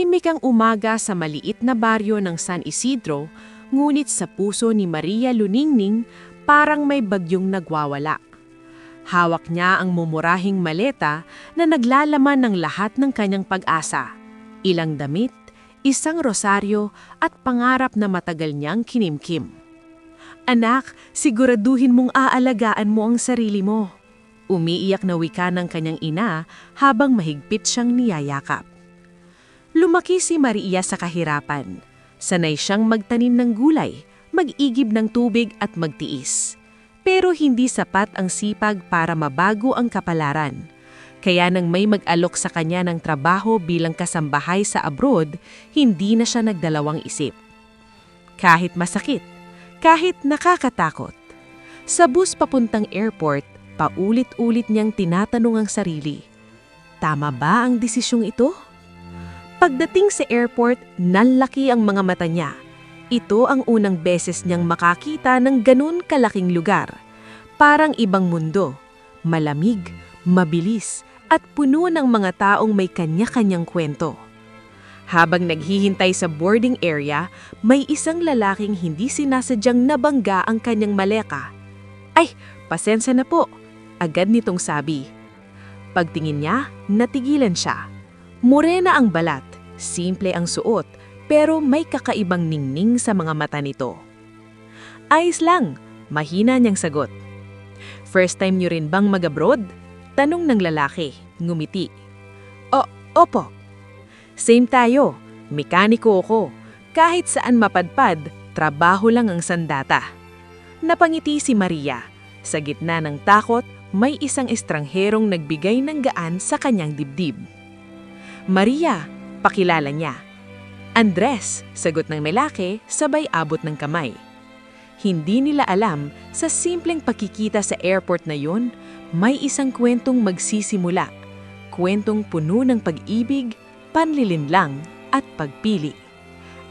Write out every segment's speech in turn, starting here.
Tahimik ang umaga sa maliit na baryo ng San Isidro, ngunit sa puso ni Maria Luningning parang may bagyong nagwawala. Hawak niya ang mumurahing maleta na naglalaman ng lahat ng kanyang pag-asa. Ilang damit, isang rosaryo at pangarap na matagal niyang kinimkim. Anak, siguraduhin mong aalagaan mo ang sarili mo. Umiiyak na wika ng kanyang ina habang mahigpit siyang niyayakap. Lumaki si Maria sa kahirapan. Sanay siyang magtanim ng gulay, mag-igib ng tubig at magtiis. Pero hindi sapat ang sipag para mabago ang kapalaran. Kaya nang may mag-alok sa kanya ng trabaho bilang kasambahay sa abroad, hindi na siya nagdalawang isip. Kahit masakit, kahit nakakatakot. Sa bus papuntang airport, paulit-ulit niyang tinatanong ang sarili, tama ba ang desisyong ito? Pagdating sa airport, nanlaki ang mga mata niya. Ito ang unang beses niyang makakita ng ganun kalaking lugar. Parang ibang mundo. Malamig, mabilis, at puno ng mga taong may kanya-kanyang kwento. Habang naghihintay sa boarding area, may isang lalaking hindi sinasadyang nabangga ang kanyang maleka. Ay, pasensya na po, agad nitong sabi. Pagtingin niya, natigilan siya. Morena ang balat, simple ang suot, pero may kakaibang ningning sa mga mata nito. Ayos lang, mahina niyang sagot. First time niyo rin bang mag-abroad? Tanong ng lalaki, ngumiti. Opo. Same tayo, mekaniko ako. Kahit saan mapadpad, trabaho lang ang sandata. Napangiti si Maria. Sa gitna ng takot, may isang estrangherong nagbigay ng gaan sa kanyang dibdib. Maria, pakilala niya. Andres, sagot ng lalaki, sabay abot ng kamay. Hindi nila alam, sa simpleng pagkikita sa airport na yun, may isang kwentong magsisimula. Kwentong puno ng pag-ibig, panlilinlang, at pagpili.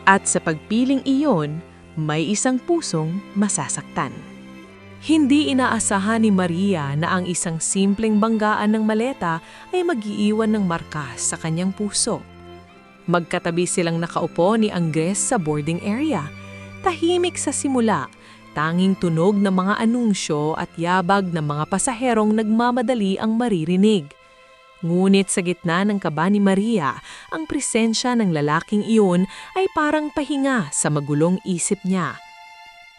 At sa pagpiling iyon, may isang pusong masasaktan. Hindi inaasahan ni Maria na ang isang simpleng banggaan ng maleta ay mag-iiwan ng marka sa kanyang puso. Magkatabi silang nakaupo ni Andres sa boarding area. Tahimik sa simula, tanging tunog ng mga anunsyo at yabag ng mga pasaherong nagmamadali ang maririnig. Ngunit sa gitna ng kaba ni Maria, ang presensya ng lalaking iyon ay parang pahinga sa magulong isip niya.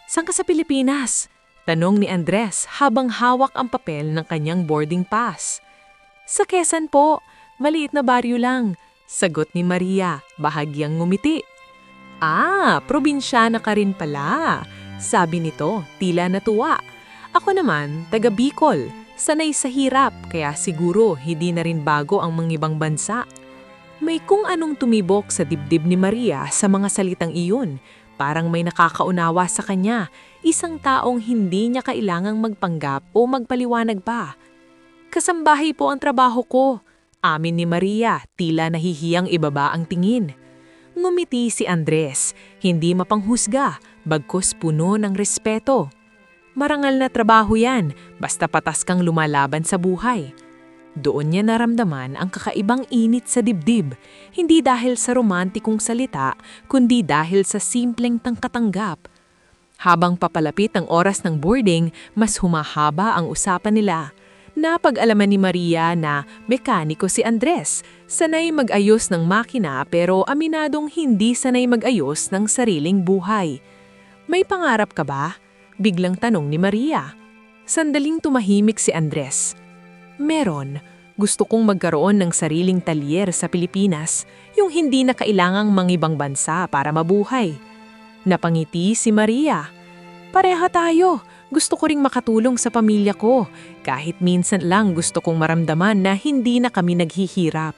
"Saan ka sa Pilipinas?" Tanong ni Andres habang hawak ang papel ng kanyang boarding pass. "Sa Quezon po, maliit na baryo lang," sagot ni Maria, bahagyang ngumiti. Probinsyana ka rin pala," sabi nito, tila natuwa. "Ako naman, taga Bicol, sanay sa hirap, kaya siguro hindi na rin bago ang mga ibang bansa." May kung anong tumibok sa dibdib ni Maria sa mga salitang iyon. Parang may nakakaunawa sa kanya, isang taong hindi niya kailangang magpanggap o magpaliwanag pa. "Kasambahay po ang trabaho ko," amin ni Maria, tila nahihiyang ibaba ang tingin. Ngumiti si Andres, hindi mapanghusga, bagkus puno ng respeto. "Marangal na trabaho yan, basta patas kang lumalaban sa buhay." Doon niya naramdaman ang kakaibang init sa dibdib, hindi dahil sa romantikong salita, kundi dahil sa simpleng tangkatanggap. Habang papalapit ang oras ng boarding, mas humahaba ang usapan nila. Napag-alaman ni Maria na mekaniko si Andres, sanay mag-ayos ng makina pero aminadong hindi sanay mag-ayos ng sariling buhay. "May pangarap ka ba?" biglang tanong ni Maria. Sandaling tumahimik si Andres. "Meron. Gusto kong magkaroon ng sariling talyer sa Pilipinas, yung hindi na kailangang mangibang bansa para mabuhay." Napangiti si Maria. "Pareha tayo. Gusto ko ring makatulong sa pamilya ko. Kahit minsan lang gusto kong maramdaman na hindi na kami naghihirap."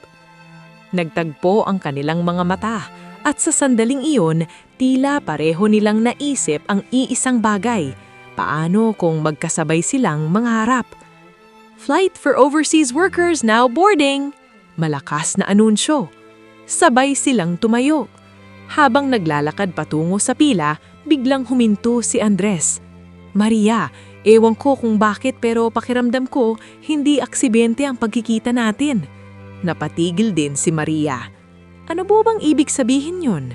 Nagtagpo ang kanilang mga mata at sa sandaling iyon, tila pareho nilang naisip ang iisang bagay. Paano kung magkasabay silang mangarap? "Flight for overseas workers now boarding!" Malakas na anunsyo. Sabay silang tumayo. Habang naglalakad patungo sa pila, biglang huminto si Andres. "Maria, ewan ko kung bakit pero pakiramdam ko hindi aksidente ang pagkikita natin." Napatigil din si Maria. Ano po bang ibig sabihin yun?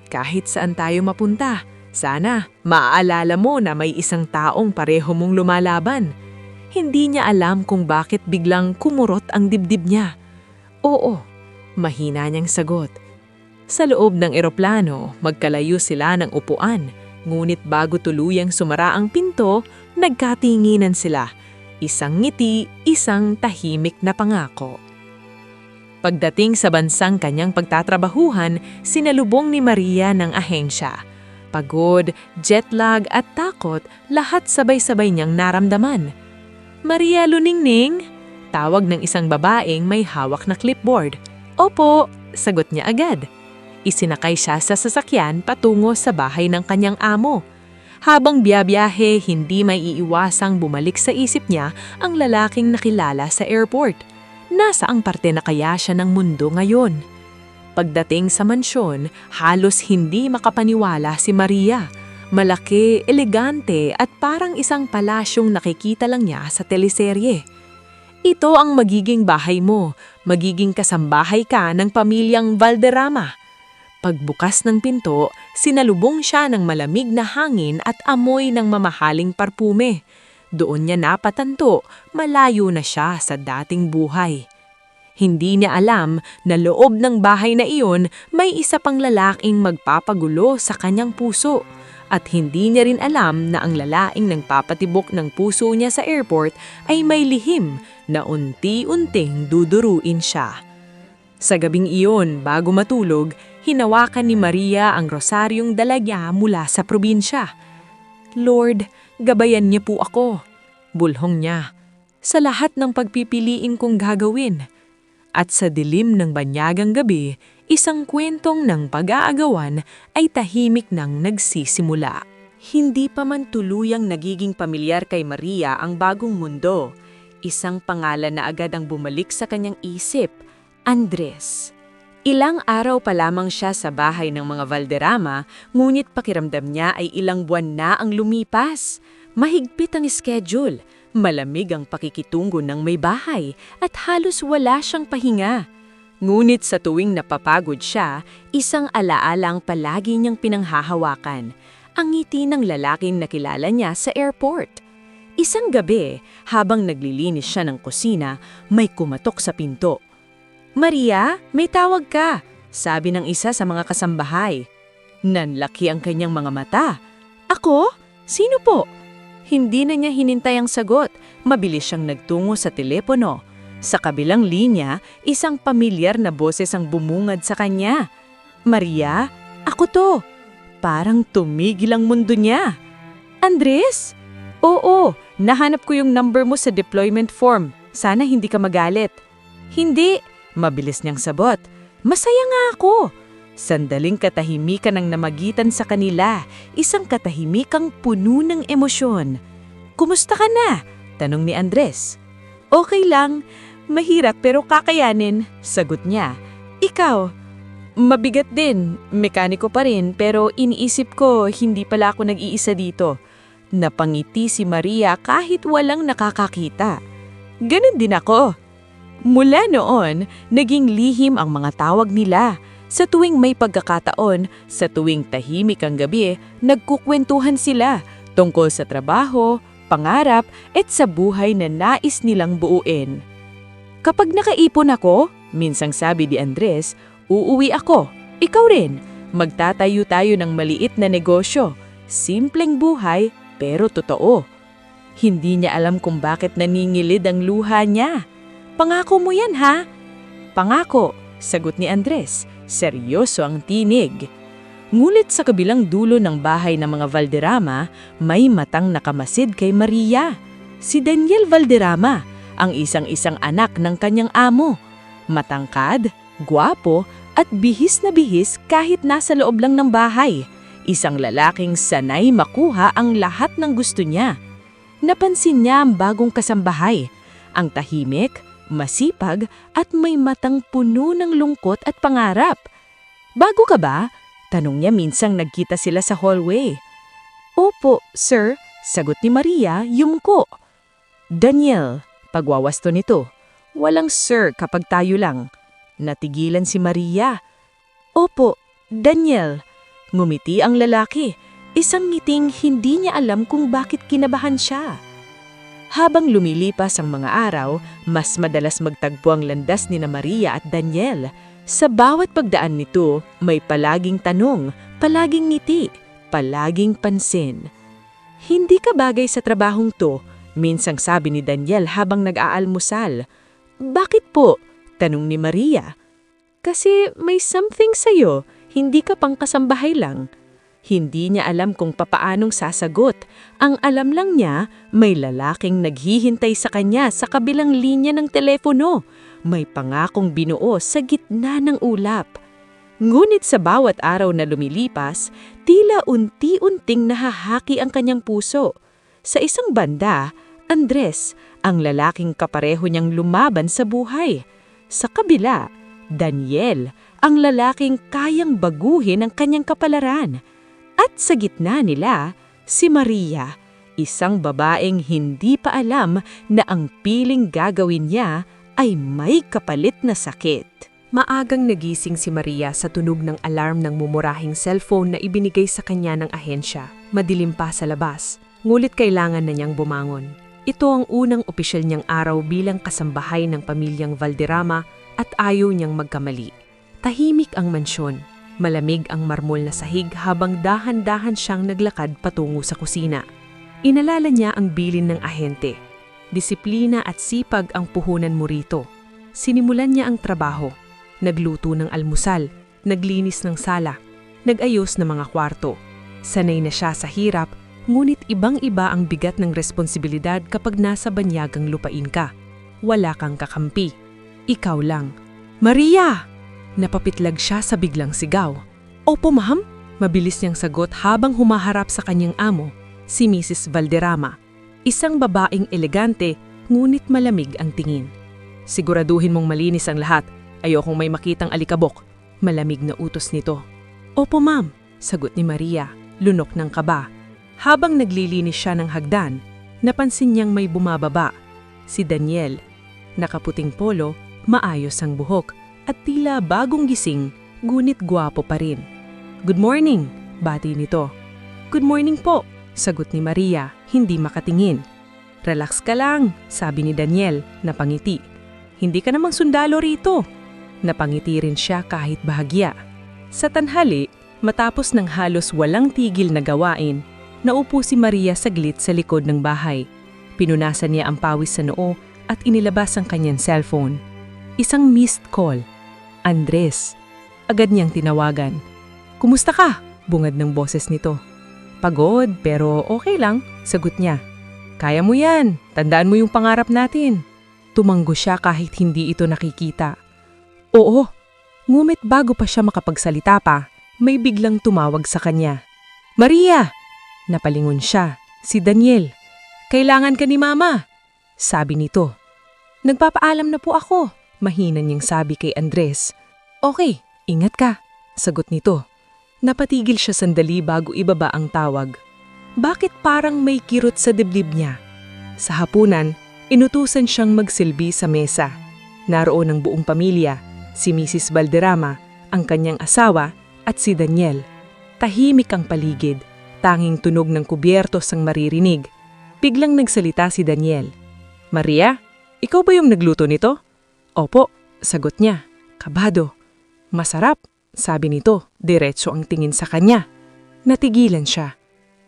Kahit saan tayo mapunta, sana maaalala mo na may isang taong pareho mong lumalaban. Hindi niya alam kung bakit biglang kumurot ang dibdib niya. Oo, mahina niyang sagot. Sa loob ng eroplano, magkalayo sila ng upuan. Ngunit bago tuluyang sumara ang pinto, nagkatinginan sila. Isang ngiti, isang tahimik na pangako. Pagdating sa bansang kanyang pagtatrabahuhan, sinalubong ni Maria ng ahensya. Pagod, jetlag at takot, lahat sabay-sabay niyang naramdaman. "Maria Luningning?" Tawag ng isang babaeng may hawak na clipboard. "Opo," sagot niya agad. Isinakay siya sa sasakyan patungo sa bahay ng kanyang amo. Habang biyabiyahe, hindi may iiwasang bumalik sa isip niya ang lalaking nakilala sa airport. Nasaang parte na kaya siya ng mundo ngayon? Pagdating sa mansyon, halos hindi makapaniwala si Maria. Malaki, elegante at parang isang palasyong nakikita lang niya sa teleserye. Ito ang magiging bahay mo, magiging kasambahay ka ng pamilyang Valderrama. Pagbukas ng pinto, sinalubong siya ng malamig na hangin at amoy ng mamahaling parpume. Doon niya napatanto, malayo na siya sa dating buhay. Hindi niya alam na loob ng bahay na iyon may isa pang lalaking magpapagulo sa kanyang puso. At hindi niya rin alam na ang lalaking nagpapatibok ng puso niya sa airport ay may lihim na unti-unting duduruin siya. Sa gabing iyon, bago matulog, hinawakan ni Maria ang rosaryong dala niya mula sa probinsya. "Lord, gabayan niyo po ako," bulhong niya, "sa lahat ng pagpipiliin kong gagawin." At sa dilim ng banyagang gabi, isang kwentong ng pag-aagawan ay tahimik nang nagsisimula. Hindi pa man tuluyang nagiging pamilyar kay Maria ang bagong mundo. Isang pangalan na agad ang bumalik sa kanyang isip, Andres. Ilang araw pa lamang siya sa bahay ng mga Valderrama, ngunit pakiramdam niya ay ilang buwan na ang lumipas. Mahigpit ang schedule, malamig ang pakikitungo ng may bahay, at halos wala siyang pahinga. Ngunit sa tuwing napapagod siya, isang alaala ang palagi niyang pinanghahawakan, ang ngiti ng lalaking nakilala niya sa airport. Isang gabi, habang naglilinis siya ng kusina, may kumatok sa pinto. "Maria, may tawag ka," sabi ng isa sa mga kasambahay. Nanlaki ang kanyang mga mata. "Ako? Sino po?" Hindi na niya hinintay ang sagot. Mabilis siyang nagtungo sa telepono. Sa kabilang linya, isang pamilyar na boses ang bumungad sa kanya. "Maria, ako to." Parang tumigil ang mundo niya. "Andres? Oo, nahanap ko yung number mo sa deployment form. Sana hindi ka magalit." "Hindi," mabilis niyang sabot. "Masaya nga ako." Sandaling katahimikan ang namagitan sa kanila, isang katahimikang puno ng emosyon. "Kumusta ka na?" tanong ni Andres. "Okay lang, mahirap pero kakayanin," sagot niya. "Ikaw?" "Mabigat din, mekaniko pa rin pero iniisip ko hindi pala ako nag-iisa dito." Napangiti si Maria kahit walang nakakakita. "Ganun din ako." Mula noon, naging lihim ang mga tawag nila. Sa tuwing may pagkakataon, sa tuwing tahimik ang gabi, nagkukwentuhan sila tungkol sa trabaho, pangarap, at sa buhay na nais nilang buuin. "Kapag nakaipon ako," minsang sabi ni Andres, "uuwi ako. Ikaw rin. Magtatayo tayo ng maliit na negosyo. Simpleng buhay, pero totoo." Hindi niya alam kung bakit naningilid ang luha niya. "Pangako mo yan, ha?" "Pangako," sagot ni Andres. Seryoso ang tinig. Ngunit sa kabilang dulo ng bahay ng mga Valderrama, may matang nakamasid kay Maria. Si Daniel Valderrama, ang isang-isang anak ng kanyang amo. Matangkad, gwapo, at bihis na bihis kahit nasa loob lang ng bahay. Isang lalaking sanay makuha ang lahat ng gusto niya. Napansin niya ang bagong kasambahay, ang tahimik, masipag at may matang puno ng lungkot at pangarap. "Bago ka ba?" tanong niya minsang nagkita sila sa hallway. "Opo, sir," sagot ni Maria, yumko. "Daniel," pagwawasto nito. "Walang sir kapag tayo lang." Natigilan si Maria. Opo, Daniel. Ngumiti ang lalaki, isang ngiting hindi niya alam kung bakit kinabahan siya. Habang lumilipas ang mga araw, mas madalas magtagpo ang landas ni Maria at Daniel. Sa bawat pagdaan nito, may palaging tanong, palaging ngiti, palaging pansin. Hindi ka bagay sa trabahong to, minsang sabi ni Daniel habang nag-aalmusal. Bakit po? Tanong ni Maria. Kasi may something sa'yo, hindi ka pang kasambahay lang. Hindi niya alam kung papaanong sasagot. Ang alam lang niya, may lalaking naghihintay sa kanya sa kabilang linya ng telepono. May pangakong binuo sa gitna ng ulap. Ngunit sa bawat araw na lumilipas, tila unti-unting nahahaki ang kanyang puso. Sa isang banda, Andres, ang lalaking kapareho niyang lumaban sa buhay. Sa kabila, Daniel, ang lalaking kayang baguhin ang kanyang kapalaran. At sa gitna nila, si Maria, isang babaeng hindi pa alam na ang piling gagawin niya ay may kapalit na sakit. Maagang nagising si Maria sa tunog ng alarm ng mumurahing cellphone na ibinigay sa kanya ng ahensya. Madilim pa sa labas, ngulit kailangan na niyang bumangon. Ito ang unang opisyal niyang araw bilang kasambahay ng pamilyang Valderrama at ayaw niyang magkamali. Tahimik ang mansyon. Malamig ang marmol na sahig habang dahan-dahan siyang naglakad patungo sa kusina. Inalala niya ang bilin ng ahente. Disiplina at sipag ang puhunan mo rito. Sinimulan niya ang trabaho. Nagluto ng almusal, naglinis ng sala, nag-ayos ng mga kwarto. Sanay na siya sa hirap, ngunit ibang-iba ang bigat ng responsibilidad kapag nasa banyagang lupain ka. Wala kang kakampi. Ikaw lang. Maria! Napapitlag siya sa biglang sigaw. Opo, ma'am? Mabilis niyang sagot habang humaharap sa kanyang amo, si Mrs. Valderrama. Isang babaeng elegante, ngunit malamig ang tingin. Siguraduhin mong malinis ang lahat. Ayokong may makitang alikabok. Malamig na utos nito. Opo, ma'am, sagot ni Maria, lunok ng kaba. Habang naglilinis siya ng hagdan, napansin niyang may bumababa. Si Daniel. Nakaputing polo, maayos ang buhok, at tila bagong gising, ngunit gwapo pa rin. Good morning, bati nito. Good morning po, sagot ni Maria, hindi makatingin. Relax ka lang, sabi ni Daniel, napangiti. Hindi ka namang sundalo rito. Napangiti rin siya kahit bahagya. Sa tanghali, matapos ng halos walang tigil na gawain, naupo si Maria saglit sa likod ng bahay. Pinunasan niya ang pawis sa noo at inilabas ang kanyang cellphone. Isang missed call. Andres. Agad niyang tinawagan. Kumusta ka? Bungad ng boses nito. Pagod pero okay lang, sagot niya. Kaya mo yan, tandaan mo yung pangarap natin. Tumanggo siya kahit hindi ito nakikita. Oo, ngumit bago pa siya makapagsalita pa, may biglang tumawag sa kanya. Maria! Napalingon siya, si Daniel. Kailangan ka ni Mama, sabi nito. Nagpapaalam na po ako. Mahina niyang sabi kay Andres. Okay, ingat ka, sagot nito. Napatigil siya sandali bago ibaba ang tawag. Bakit parang may kirot sa dibdib niya? Sa hapunan, inutusan siyang magsilbi sa mesa. Naroon ang buong pamilya, si Mrs. Valderrama, ang kanyang asawa at si Daniel. Tahimik ang paligid, tanging tunog ng kubyertos ang maririnig. Biglang nagsalita si Daniel. Maria, ikaw ba yung nagluto nito? Opo, sagot niya. Kabado. Masarap, sabi nito, diretso ang tingin sa kanya. Natigilan siya.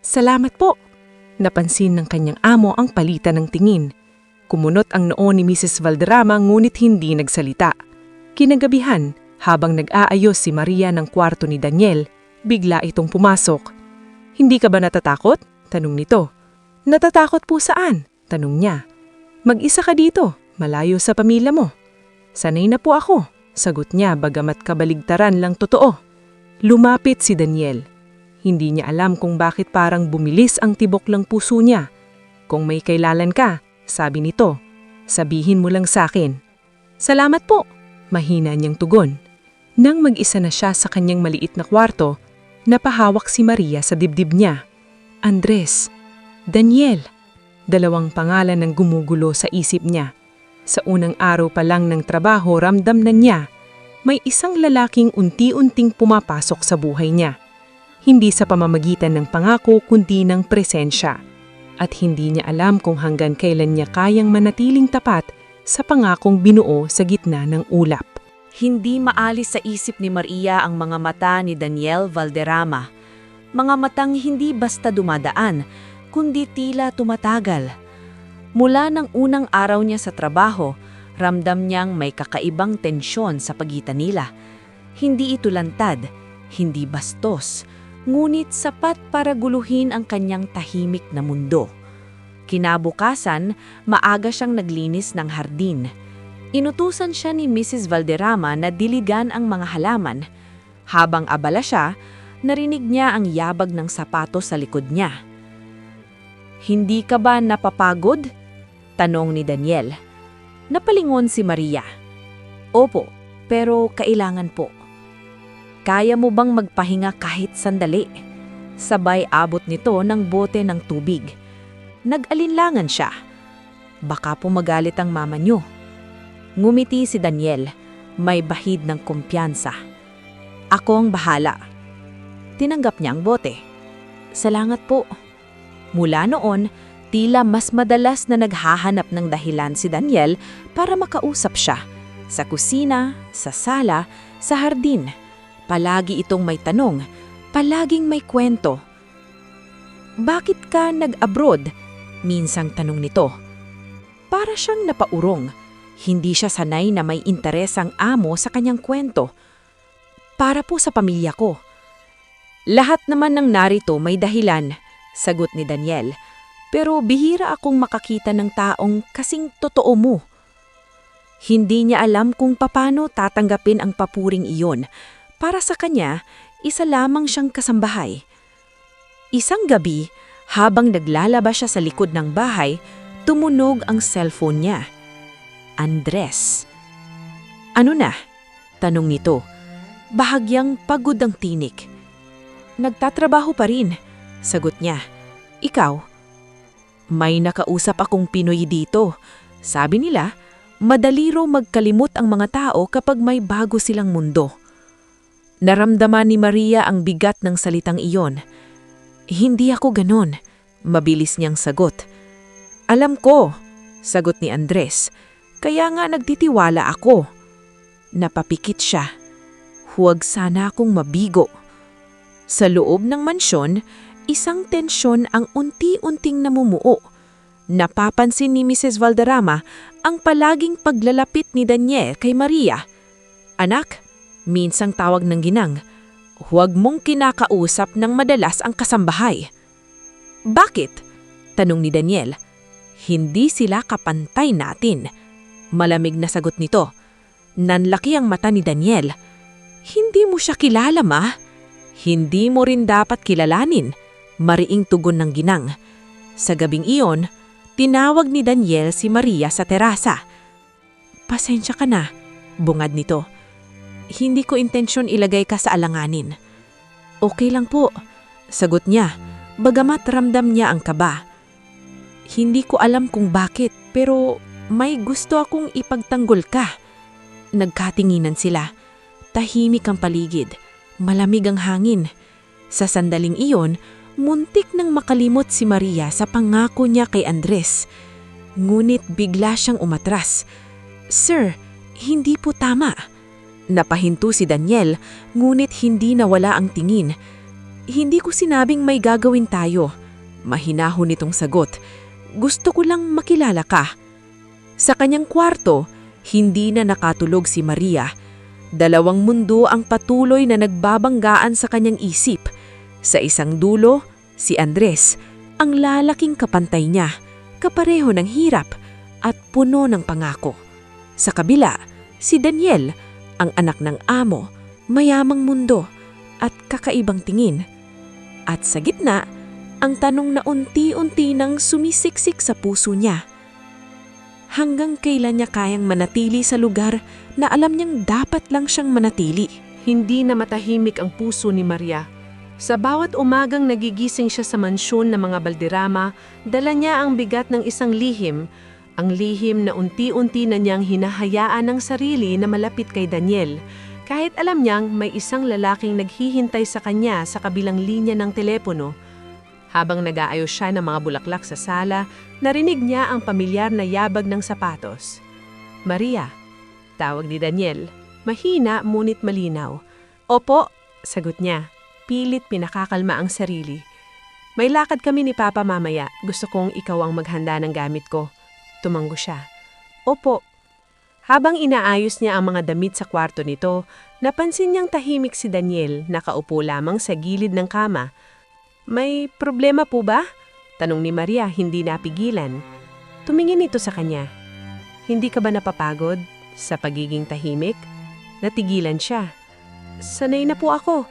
Salamat po. Napansin ng kanyang amo ang palitan ng tingin. Kumunot ang noo ni Mrs. Valderrama ngunit hindi nagsalita. Kinagabihan, habang nag-aayos si Maria ng kwarto ni Daniel, bigla itong pumasok. Hindi ka ba natatakot? Tanong nito. Natatakot po saan? Tanong niya. Mag-isa ka dito, malayo sa pamilya mo. Sanay na po ako, sagot niya bagamat kabaligtaran lang totoo. Lumapit si Daniel. Hindi niya alam kung bakit parang bumilis ang tibok ng puso niya. Kung may kailangan ka, sabi nito, sabihin mo lang sa akin. Salamat po, mahina niyang tugon. Nang mag-isa na siya sa kanyang maliit na kwarto, napahawak si Maria sa dibdib niya. Andres, Daniel, dalawang pangalan ang gumugulo sa isip niya. Sa unang araw pa lang ng trabaho ramdam na niya, may isang lalaking unti-unting pumapasok sa buhay niya. Hindi sa pamamagitan ng pangako kundi ng presensya. At hindi niya alam kung hanggang kailan niya kayang manatiling tapat sa pangakong binuo sa gitna ng ulap. Hindi maalis sa isip ni Maria ang mga mata ni Daniel Valderrama. Mga matang hindi basta dumadaan, kundi tila tumatagal. Mula ng unang araw niya sa trabaho, ramdam niyang may kakaibang tensyon sa pagitan nila. Hindi ito lantad, hindi bastos, ngunit sapat para guluhin ang kanyang tahimik na mundo. Kinabukasan, maaga siyang naglinis ng hardin. Inutusan siya ni Mrs. Valderrama na diligan ang mga halaman. Habang abala siya, narinig niya ang yabag ng sapatos sa likod niya. "Hindi ka ba napapagod?" tanong ni Daniel. Napalingon si Maria. "Opo, pero kailangan po." "Kaya mo bang magpahinga kahit sandali?" Sabay abot nito ng bote ng tubig. Nag-alinlangan siya. "Baka po magalit ang mama niyo." Ngumiti si Daniel, may bahid ng kumpiyansa. "Ako ang bahala." Tinanggap niya ang bote. "Salamat po." Mula noon, tila mas madalas na naghahanap ng dahilan si Daniel para makausap siya. Sa kusina, sa sala, sa hardin. Palagi itong may tanong, palaging may kwento. "Bakit ka nag-abroad?" minsang tanong nito. Para siyang napaurong. Hindi siya sanay na may interes ang amo sa kanyang kwento. "Para po sa pamilya ko." "Lahat naman ng narito may dahilan," sagot ni Daniel. "Pero bihira akong makakita ng taong kasing totoo mo." Hindi niya alam kung paano tatanggapin ang papuring iyon. Para sa kanya, isa lamang siyang kasambahay. Isang gabi, habang naglalaba siya sa likod ng bahay, tumunog ang cellphone niya. Andres. "Ano na?" tanong nito. Bahagyang pagod ang tinik. "Nagtatrabaho pa rin," sagot niya. "Ikaw?" "May nakausap akong Pinoy dito. Sabi nila, madali raw magkalimot ang mga tao kapag may bago silang mundo." Naramdaman ni Maria ang bigat ng salitang iyon. "Hindi ako ganon," mabilis niyang sagot. "Alam ko," sagot ni Andres. "Kaya nga nagtitiwala ako." Napapikit siya. Huwag sana akong mabigo. Sa loob ng mansyon, isang tensyon ang unti-unting namumuo. Napapansin ni Mrs. Valderrama ang palaging paglalapit ni Daniel kay Maria. "Anak," minsang tawag ng ginang, "huwag mong kinakausap ng madalas ang kasambahay." "Bakit?" tanong ni Daniel. "Hindi sila kapantay natin." Malamig na sagot nito. Nanlaki ang mata ni Daniel. "Hindi mo siya kilala, ma." "Hindi mo rin dapat kilalanin," mariing tugon ng ginang. Sa gabing iyon, tinawag ni Daniel si Maria sa terasa. "Pasensya ka na," bungad nito. "Hindi ko intensyon ilagay ka sa alanganin." "Okay lang po," sagot niya, bagamat ramdam niya ang kaba. "Hindi ko alam kung bakit, pero may gusto akong ipagtanggol ka." Nagkatinginan sila. Tahimik ang paligid. Malamig ang hangin. Sa sandaling iyon, muntik nang makalimot si Maria sa pangako niya kay Andres. Ngunit bigla siyang umatras. "Sir, hindi po tama." Napahinto si Daniel, ngunit hindi nawala ang tingin. "Hindi ko sinabing may gagawin tayo." Mahinahon nitong sagot. "Gusto ko lang makilala ka." Sa kanyang kwarto, hindi na nakatulog si Maria. Dalawang mundo ang patuloy na nagbabanggaan sa kanyang isip. Sa isang dulo, si Andres, ang lalaking kapantay niya, kapareho ng hirap at puno ng pangako. Sa kabila, si Daniel, ang anak ng amo, mayamang mundo at kakaibang tingin. At sa gitna, ang tanong na unti-unti nang sumisiksik sa puso niya. Hanggang kailan niya kayang manatili sa lugar na alam niyang dapat lang siyang manatili? Hindi na matahimik ang puso ni Maria. Sa bawat umagang nagigising siya sa mansyon ng mga Valderrama, dala niya ang bigat ng isang lihim, ang lihim na unti-unti na niyang hinahayaan ng sarili na malapit kay Daniel, Kahit alam niyang may isang lalaking naghihintay sa kanya sa kabilang linya ng telepono, habang nag-aayos siya ng mga bulaklak sa sala, narinig niya ang pamilyar na yabag ng sapatos. Maria, tawag ni Daniel. Mahina ngunit malinaw. Opo, sagot niya. Pilit pinakakalma ang sarili. May lakad kami ni Papa mamaya. Gusto kong ikaw ang maghanda ng gamit ko. Tumanggo siya. Opo. Habang inaayos niya ang mga damit sa kwarto nito, napansin niyang tahimik si Daniel, nakaupo lamang sa gilid ng kama. May problema po ba? Tanong ni Maria, hindi napigilan. Tumingin ito sa kanya. Hindi ka ba napapagod sa pagiging tahimik? Natigilan siya. Sanay na po ako.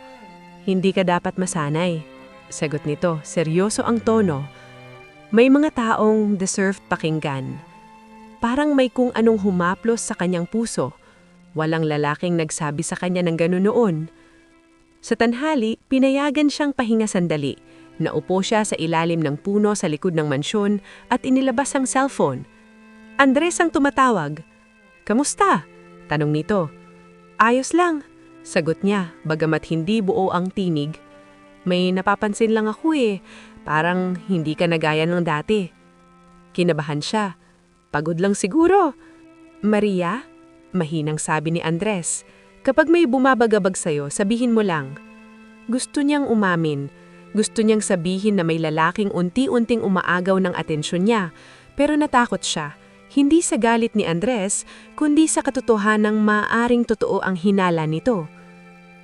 Hindi ka dapat masanay. Sagot nito, seryoso ang tono. May mga taong deserve pakinggan. Parang may kung anong humaplos sa kanyang puso. Walang lalaking nagsabi sa kanya ng gano'n noon. Sa tanghali, pinayagan siyang pahinga sandali. Naupo siya sa ilalim ng puno sa likod ng mansyon at inilabas ang cellphone. Andres ang tumatawag. Kamusta? Tanong nito. Ayos lang, sagot niya, bagamat hindi buo ang tinig. May napapansin lang ako parang hindi ka nagaya ng dati. Kinabahan siya. Pagod lang siguro. Maria? Mahinang sabi ni Andres. Kapag may bumabagabag sa'yo, sabihin mo lang. Gusto niyang umamin. Gusto niyang sabihin na may lalaking unti-unting umaagaw ng atensyon niya. Pero natakot siya. Hindi sa galit ni Andres, kundi sa katotohanang maaaring totoo ang hinala nito.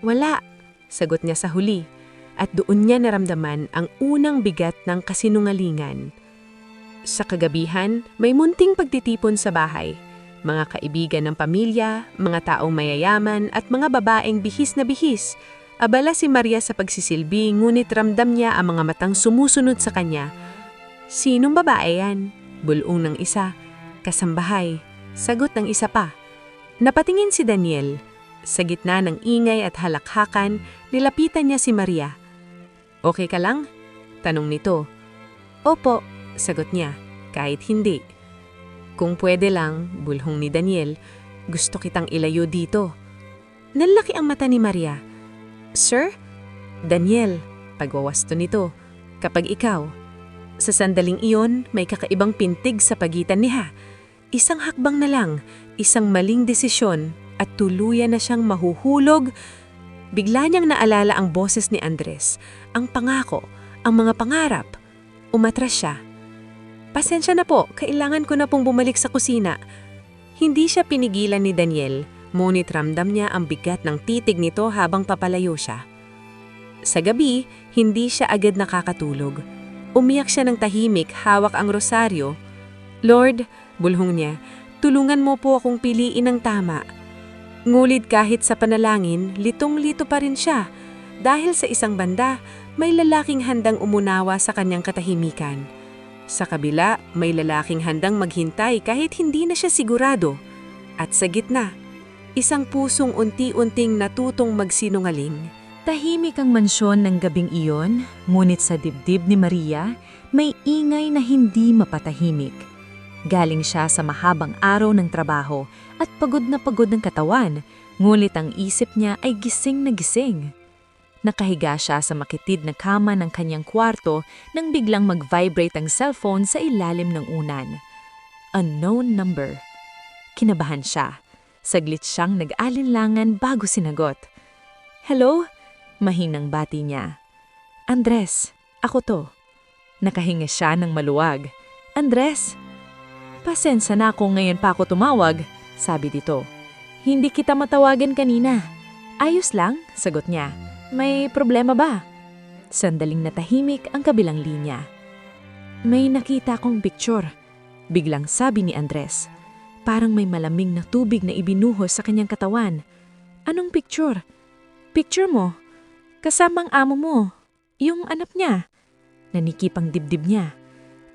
Wala, sagot niya sa huli. At doon niya naramdaman ang unang bigat ng kasinungalingan. Sa kagabihan, may munting pagtitipon sa bahay. Mga kaibigan ng pamilya, mga taong mayayaman at mga babaeng bihis na bihis. Abala si Maria sa pagsisilbi ngunit ramdam niya ang mga matang sumusunod sa kanya. Sinong babae yan? Bulong ng isa. Kasambahay. Sagot ng isa pa. Napatingin si Daniel. Sa gitna ng ingay at halakhakan, nilapitan niya si Maria. Okay ka lang? Tanong nito. Opo, sagot niya, kahit hindi. Kung pwede lang, bulhong ni Daniel, gusto kitang ilayo dito. Nalaki ang mata ni Maria. Sir? Daniel, pagwawasto nito, kapag ikaw. Sa sandaling iyon, may kakaibang pintig sa pagitan niya. Isang hakbang na lang, isang maling desisyon, at tuluyan na siyang mahuhulog. Bigla niyang naalala ang boses ni Andres, ang pangako, ang mga pangarap. Umatras siya. Pasensya na po, kailangan ko na pong bumalik sa kusina. Hindi siya pinigilan ni Daniel, ngunit ramdam niya ang bigat ng titig nito habang papalayo siya. Sa gabi, hindi siya agad nakakatulog. Umiyak siya ng tahimik, hawak ang rosaryo. Lord, bulhong niya, tulungan mo po akong piliin ng tama. Ngulit kahit sa panalangin, litong-lito pa rin siya. Dahil sa isang banda, may lalaking handang umunawa sa kanyang katahimikan. Sa kabila, may lalaking handang maghintay kahit hindi na siya sigurado. At sa gitna, isang pusong unti-unting natutong magsinungaling. Tahimik ang mansyon ng gabing iyon, ngunit sa dibdib ni Maria, may ingay na hindi mapatahimik. Galing siya sa mahabang araw ng trabaho at pagod ng katawan, ngunit ang isip niya ay gising na gising. Nakahiga siya sa makitid na kama ng kanyang kwarto nang biglang mag-vibrate ang cellphone sa ilalim ng unan. Unknown number. Kinabahan siya. Saglit siyang nag-alinlangan bago sinagot. Hello? Mahinang bati niya. Andres, ako to. Nakahinga siya ng maluwag. Andres? Pasensya na kung ngayon pa ako tumawag, sabi dito. Hindi kita matawagan kanina. Ayos lang, sagot niya. May problema ba? Sandaling natahimik ang kabilang linya. May nakita kong picture, biglang sabi ni Andres. Parang may malamig na tubig na ibinuhos sa kanyang katawan. Anong picture? Picture mo? Kasamang amo mo. Yung anak niya. Nanikip ang dibdib niya.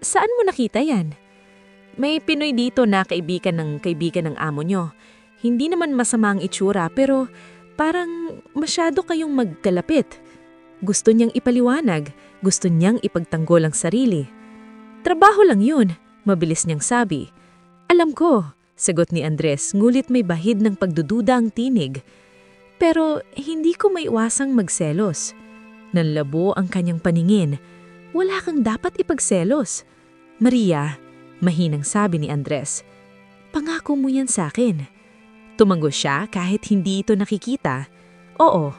Saan mo nakita yan? May Pinoy dito na kaibigan ng amo nyo. Hindi naman masama ang itsura pero parang masyado kayong magkalapit. Gusto niyang ipaliwanag, gusto niyang ipagtanggol ang sarili. Trabaho lang yun, mabilis niyang sabi. Alam ko, sagot ni Andres, ngulit may bahid ng pagdududa ang tinig. Pero hindi ko maiwasang magselos. Nanlabo ang kanyang paningin. Wala kang dapat ipagselos. Maria, mahinang sabi ni Andres, pangako mo yan sa akin. Tumango siya kahit hindi ito nakikita. Oo.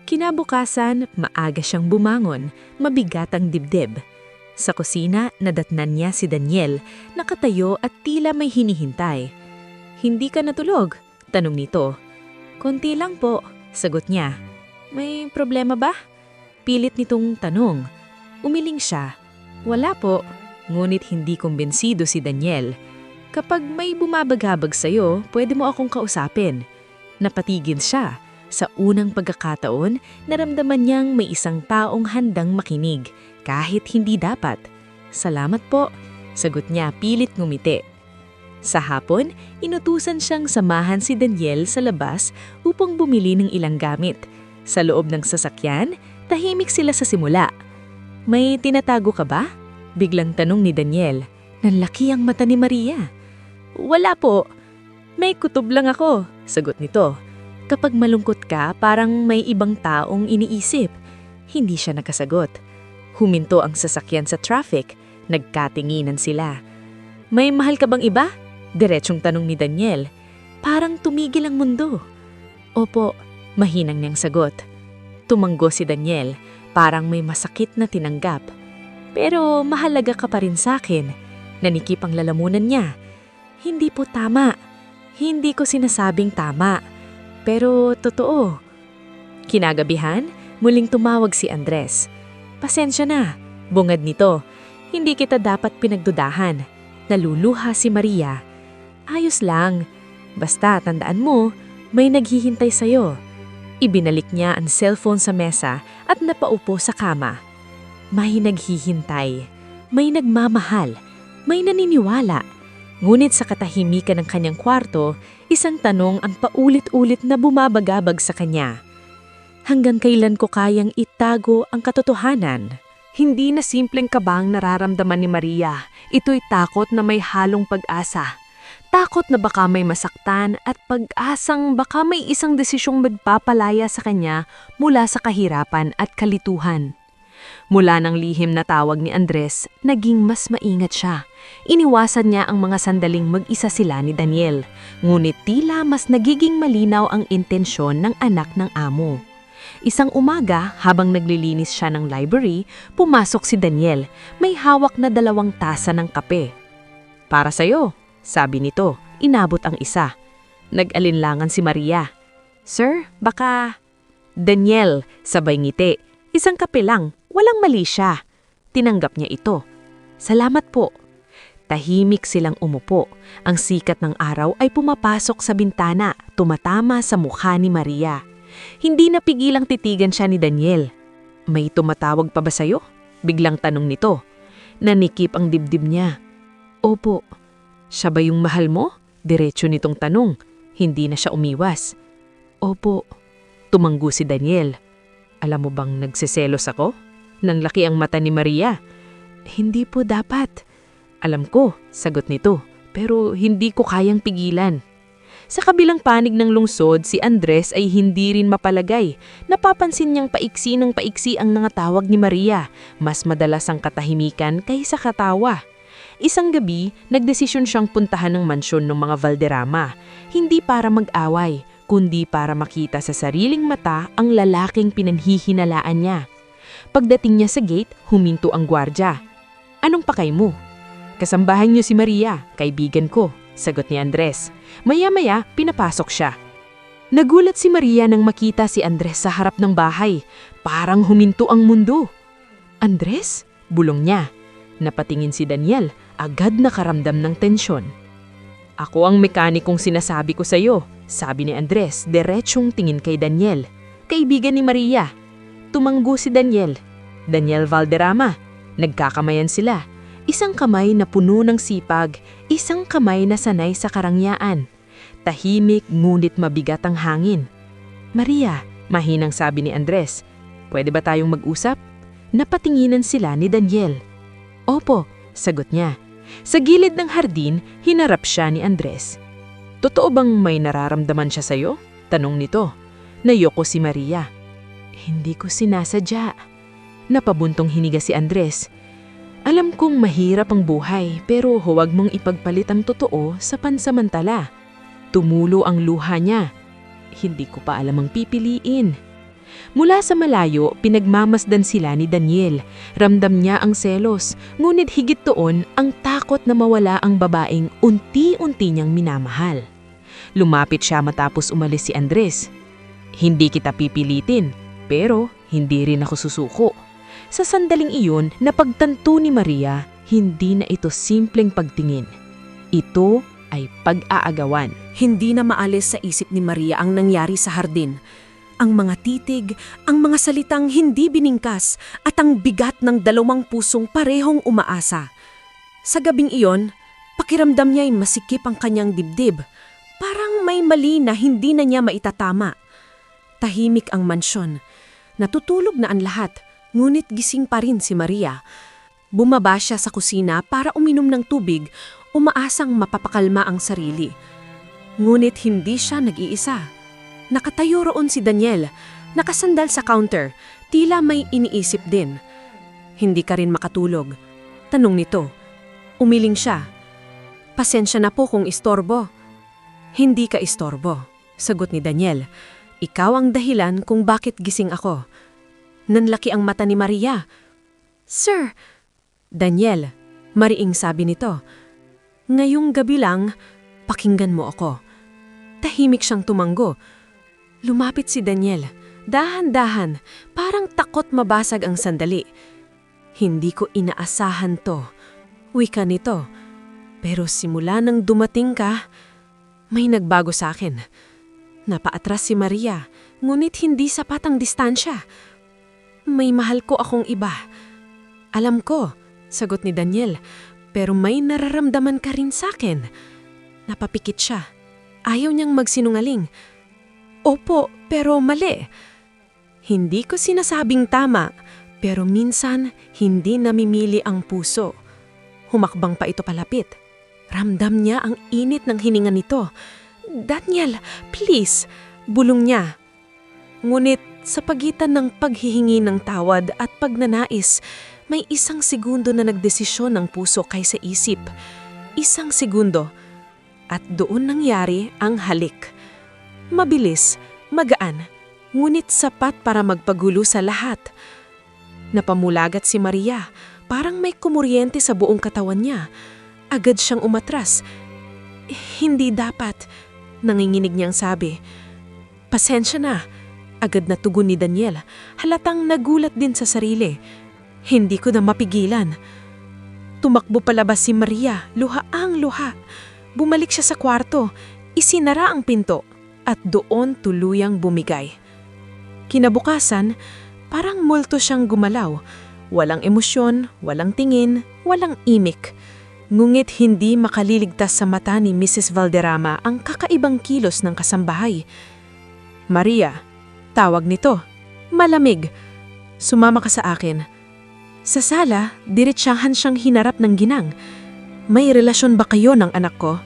Kinabukasan, maaga siyang bumangon, mabigat ang dibdib. Sa kusina, nadatnan niya si Daniel, nakatayo at tila may hinihintay. Hindi ka natulog? Tanong nito. Konti lang po, sagot niya. May problema ba? Pilit nitong tanong. Umiling siya. Wala po. Ngunit hindi kumbinsido si Daniel. Kapag may bumabagabag sa'yo, pwede mo akong kausapin. Napatigil siya. Sa unang pagkakataon, naramdaman niyang may isang taong handang makinig, kahit hindi dapat. Salamat po, sagot niya pilit ngumiti. Sa hapon, inutusan siyang samahan si Daniel sa labas upang bumili ng ilang gamit. Sa loob ng sasakyan, tahimik sila sa simula. May tinatago ka ba? Biglang tanong ni Daniel. Nanlaki ang mata ni Maria. Wala po. May kutob lang ako, sagot nito. Kapag malungkot ka, parang may ibang taong iniisip. Hindi siya nakasagot. Huminto ang sasakyan sa traffic. Nagkatinginan sila. May mahal ka bang iba? Diretsong tanong ni Daniel. Parang tumigil ang mundo. Opo, mahinang niyang sagot. Tumanggo si Daniel, parang may masakit na tinanggap. Pero mahalaga ka pa rin sa akin. Nanikip ang lalamunan niya. Hindi po tama. Hindi ko sinasabing tama. Pero totoo. Kinagabihan, muling tumawag si Andres. Pasensya na, bungad nito. Hindi kita dapat pinagdudahan. Naluluha si Maria. Ayos lang. Basta tandaan mo, may naghihintay sa'yo. Ibinalik niya ang cellphone sa mesa at napaupo sa kama. May naghihintay. May nagmamahal. May naniniwala. Ngunit sa katahimikan ng kanyang kwarto, isang tanong ang paulit-ulit na bumabagabag sa kanya. Hanggang kailan ko kayang itago ang katotohanan? Hindi na simpleng kabang nararamdaman ni Maria. Ito'y takot na may halong pag-asa. Takot na baka may masaktan at pag-asang baka may isang desisyong magpapalaya sa kanya mula sa kahirapan at kalituhan. Mula ng lihim na tawag ni Andres, naging mas maingat siya. Iniwasan niya ang mga sandaling mag-isa sila ni Daniel, ngunit tila mas nagiging malinaw ang intensyon ng anak ng amo. Isang umaga, habang naglilinis siya ng library, pumasok si Daniel. May hawak na 2 tasa ng kape. Para sa'yo, sabi nito, inabot ang isa. Nag-alinlangan si Maria. Sir, baka... Daniel, sabay ngiti. Isang kape lang, walang mali siya. Tinanggap niya ito. Salamat po. Tahimik silang umupo. Ang sikat ng araw ay pumapasok sa bintana, tumatama sa mukha ni Maria. Hindi napigilang titigan siya ni Daniel. May tumatawag pa ba sa'yo? Biglang tanong nito. Nanikip ang dibdib niya. Opo. Siya ba yung mahal mo? Diretso nitong tanong. Hindi na siya umiwas. Opo. Tumanggo si Daniel. Alam mo bang nagseselos ako? Nanlaki ang mata ni Maria. Hindi po dapat. Alam ko, sagot nito. Pero hindi ko kayang pigilan. Sa kabilang panig ng lungsod, si Andres ay hindi rin mapalagay. Napapansin niyang paiksi ng paiksi ang nangatawag ni Maria. Mas madalas ang katahimikan kaysa katawa. Isang gabi, nagdesisyon siyang puntahan ng mansyon ng mga Valderrama. Hindi para mag-away, kundi para makita sa sariling mata ang lalaking pinanhihinalaan niya. Pagdating niya sa gate, huminto ang gwardya. Anong pakay mo? Kasambahan niyo si Maria, kaibigan ko, sagot ni Andres. Maya-maya, pinapasok siya. Nagulat si Maria nang makita si Andres sa harap ng bahay. Parang huminto ang mundo. Andres? Bulong niya. Napatingin si Daniel, agad nakaramdam ng tensyon. Ako ang mekanikong sinasabi ko sa'yo, sabi ni Andres, diretsong tingin kay Daniel. Kaibigan ni Maria. Tumanggo si Daniel. Daniel Valderrama. Nagkakamayan sila. Isang kamay na puno ng sipag, isang kamay na sanay sa karangyaan. Tahimik ngunit mabigat ang hangin. Maria, mahinang sabi ni Andres, pwede ba tayong mag-usap? Napatinginan sila ni Daniel. Opo, sagot niya. Sa gilid ng hardin, hinarap siya ni Andres. Totoo bang may nararamdaman siya sa'yo? Tanong nito. Nayoko si Maria. Hindi ko sinasadya. Napabuntong hiniga si Andres. Alam kong mahirap ang buhay pero huwag mong ipagpalit ang totoo sa pansamantala. Tumulo ang luha niya. Hindi ko pa alam ang pipiliin. Mula sa malayo, pinagmamasdan sila ni Daniel. Ramdam niya ang selos, ngunit higit doon ang takot na mawala ang babaeng unti-unti niyang minamahal. Lumapit siya matapos umalis si Andres. Hindi kita pipilitin, pero hindi rin ako susuko. Sa sandaling iyon, napagtanto ni Maria, hindi na ito simpleng pagtingin. Ito ay pag-aagawan. Hindi na maalis sa isip ni Maria ang nangyari sa hardin. Ang mga titig, ang mga salitang hindi biningkas at ang bigat ng dalawang pusong parehong umaasa. Sa gabing iyon, pakiramdam niya ay masikip ang kanyang dibdib. Parang may mali na hindi na niya maitatama. Tahimik ang mansyon. Natutulog na ang lahat, ngunit gising pa rin si Maria. Bumaba siya sa kusina para uminom ng tubig, umaasang mapapakalma ang sarili. Ngunit hindi siya nag-iisa. Nakatayo roon si Daniel, nakasandal sa counter, tila may iniisip din. Hindi ka rin makatulog. Tanong nito. Umiling siya. Pasensya na po kung istorbo. Hindi ka istorbo, sagot ni Daniel. Ikaw ang dahilan kung bakit gising ako. Nanlaki ang mata ni Maria. Sir! Daniel, mariing sabi nito. Ngayong gabi lang, pakinggan mo ako. Tahimik siyang tumanggo. Lumapit si Daniel. Dahan-dahan, parang takot mabasag ang sandali. Hindi ko inaasahan to. Wika nito. Pero simula nang dumating ka, may nagbago sa akin. Napaatras si Maria, ngunit hindi sapat ang distansya. May mahal ko akong iba. Alam ko, sagot ni Daniel, pero may nararamdaman ka rin sa akin. Napapikit siya. Ayaw niyang magsinungaling. Opo, pero mali. Hindi ko sinasabing tama, pero minsan hindi namimili ang puso. Humakbang pa ito palapit. Ramdam niya ang init ng hininga nito. Daniel, please, bulong niya. Ngunit sa pagitan ng paghihingi ng tawad at pagnanais, may isang segundo na nagdesisyon ng puso kaysa isip. Isang segundo. At doon nangyari ang halik. Mabilis, magaan, ngunit sapat para magpagulo sa lahat. Napamulagat si Maria, parang may kumuryente sa buong katawan niya. Agad siyang umatras. Hindi dapat, nanginginig niyang sabi. Pasensya na, agad na tugon ni Daniel. Halatang nagulat din sa sarili. Hindi ko na mapigilan. Tumakbo palabas si Maria, luhaang luha. Bumalik siya sa kwarto, isinara ang pinto. At doon tuluyang bumigay. Kinabukasan, parang multo siyang gumalaw. Walang emosyon, walang tingin, walang imik. Ngunit hindi makaliligtas sa mata ni Mrs. Valderrama ang kakaibang kilos ng kasambahay. Maria, tawag nito. Malamig. Sumama ka sa akin. Sa sala, diretsahan siyang hinarap ng ginang. May relasyon ba kayo ng anak ko?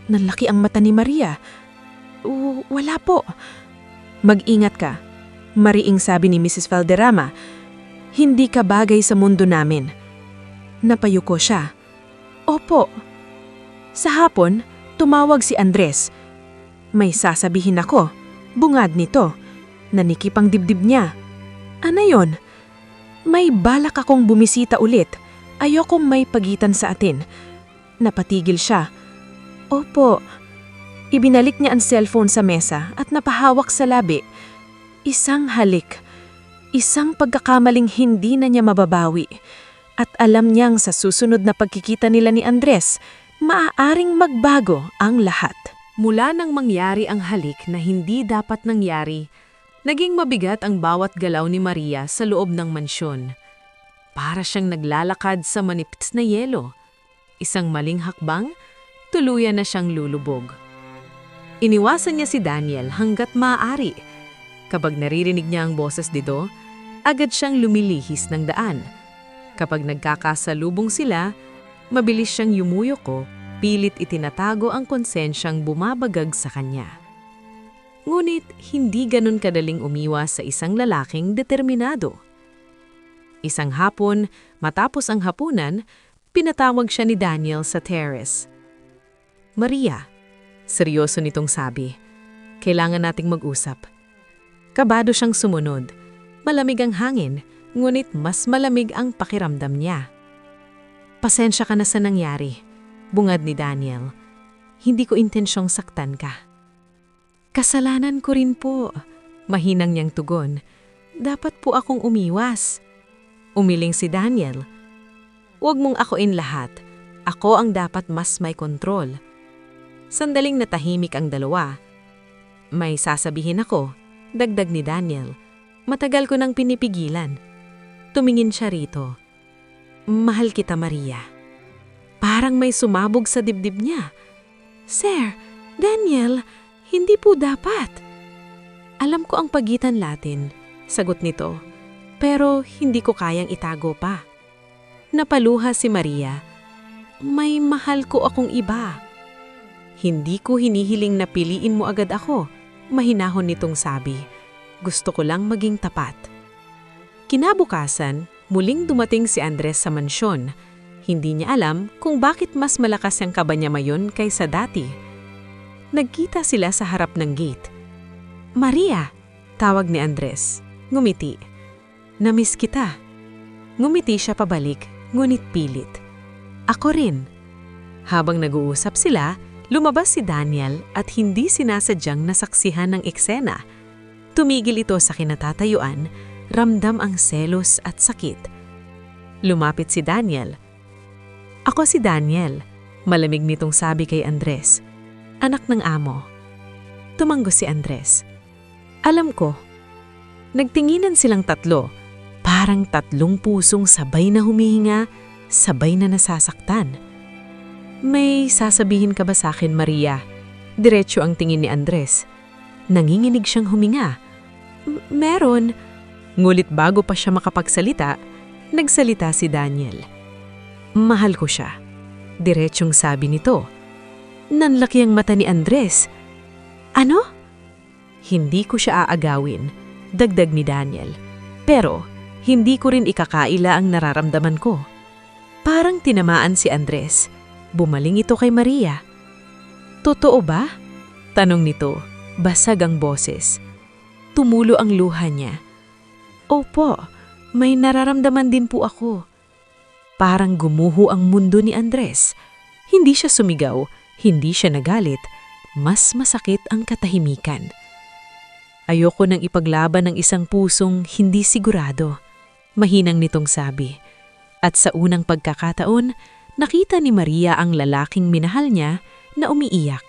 Nanlaki ang mata ni Maria. Wala po. Mag-ingat ka. Mariing sabi ni Mrs. Valderrama. Hindi ka bagay sa mundo namin. Napayuko siya. Opo. Sa hapon, tumawag si Andres. May sasabihin ako. Bungad nito. Nanikip ang dibdib niya. Ano yon? May balak akong bumisita ulit. Ayokong may pagitan sa atin. Napatigil siya. Opo. Ibinalik niya ang cellphone sa mesa at napahawak sa labi. Isang halik. Isang pagkakamaling hindi na niya mababawi. At alam niyang sa susunod na pagkikita nila ni Andres, maaaring magbago ang lahat. Mula nang mangyari ang halik na hindi dapat nangyari, naging mabigat ang bawat galaw ni Maria sa loob ng mansyon. Para siyang naglalakad sa manipis na yelo. Isang maling hakbang, tuluyan na siyang lulubog. Iniwasan niya si Daniel hanggat maaari. Kapag naririnig niya ang boses dito, agad siyang lumilihis ng daan. Kapag nagkakasalubong sila, mabilis siyang yumuyoko, pilit itinatago ang konsensyang bumabagag sa kanya. Ngunit hindi ganun kadaling umiwas sa isang lalaking determinado. Isang hapon, matapos ang hapunan, pinatawag siya ni Daniel sa terrace. "Maria," seryoso nitong sabi, "kailangan nating mag-usap." Kabado siyang sumunod. Malamig ang hangin, ngunit mas malamig ang pakiramdam niya. "Pasensya ka na sa nangyari," bungad ni Daniel. "Hindi ko intensyong saktan ka." "Kasalanan ko rin po," mahinang niyang tugon. "Dapat po akong umiwas." Umiling si Daniel. "Huwag mong akuin lahat. Ako ang dapat mas may kontrol." Sandaling natahimik ang dalawa. "May sasabihin ako," dagdag ni Daniel. "Matagal ko nang pinipigilan." Tumingin siya rito. "Mahal kita, Maria." Parang may sumabog sa dibdib niya. "Sir, Daniel, hindi po dapat." "Alam ko ang pagitan natin," sagot nito. "Pero hindi ko kayang itago pa." Napaluha si Maria. "May mahal ko akong iba." "Hindi ko hinihiling na piliin mo agad ako," mahinahon nitong sabi. "Gusto ko lang maging tapat." Kinabukasan, muling dumating si Andres sa mansyon. Hindi niya alam kung bakit mas malakas ang kaba niya mayon kaysa dati. Nagkita sila sa harap ng gate. "Maria," tawag ni Andres. Ngumiti. "Namiss kita." Ngumiti siya pabalik, ngunit pilit. "Ako rin." Habang nag-uusap sila, lumabas si Daniel at hindi sinasadyang nasaksihan ng eksena. Tumigil ito sa kinatatayuan, ramdam ang selos at sakit. Lumapit si Daniel. "Ako si Daniel," malamig nitong sabi kay Andres. "Anak ng amo." Tumanggo si Andres. "Alam ko." Nagtinginan silang tatlo, parang tatlong pusong sabay na humihinga, sabay na nasasaktan. "May sasabihin ka ba sa akin, Maria?" Diretso ang tingin ni Andres. Nanginginig siyang huminga. "Meron." Ngulit bago pa siya makapagsalita, nagsalita si Daniel. "Mahal ko siya." Diretsong sabi nito. Nanlaki ang mata ni Andres. "Ano?" "Hindi ko siya aagawin," dagdag ni Daniel. "Pero hindi ko rin ikakaila ang nararamdaman ko." Parang tinamaan si Andres. Bumaling ito kay Maria. "Totoo ba?" tanong nito. Basag ang boses. Tumulo ang luha niya. "Opo, may nararamdaman din po ako." Parang gumuho ang mundo ni Andres. Hindi siya sumigaw, hindi siya nagalit. Mas masakit ang katahimikan. "Ayoko nang ipaglaban ng isang pusong hindi sigurado," mahinang nitong sabi. At sa unang pagkakataon, nakita ni Maria ang lalaking minahal niya na umiiyak.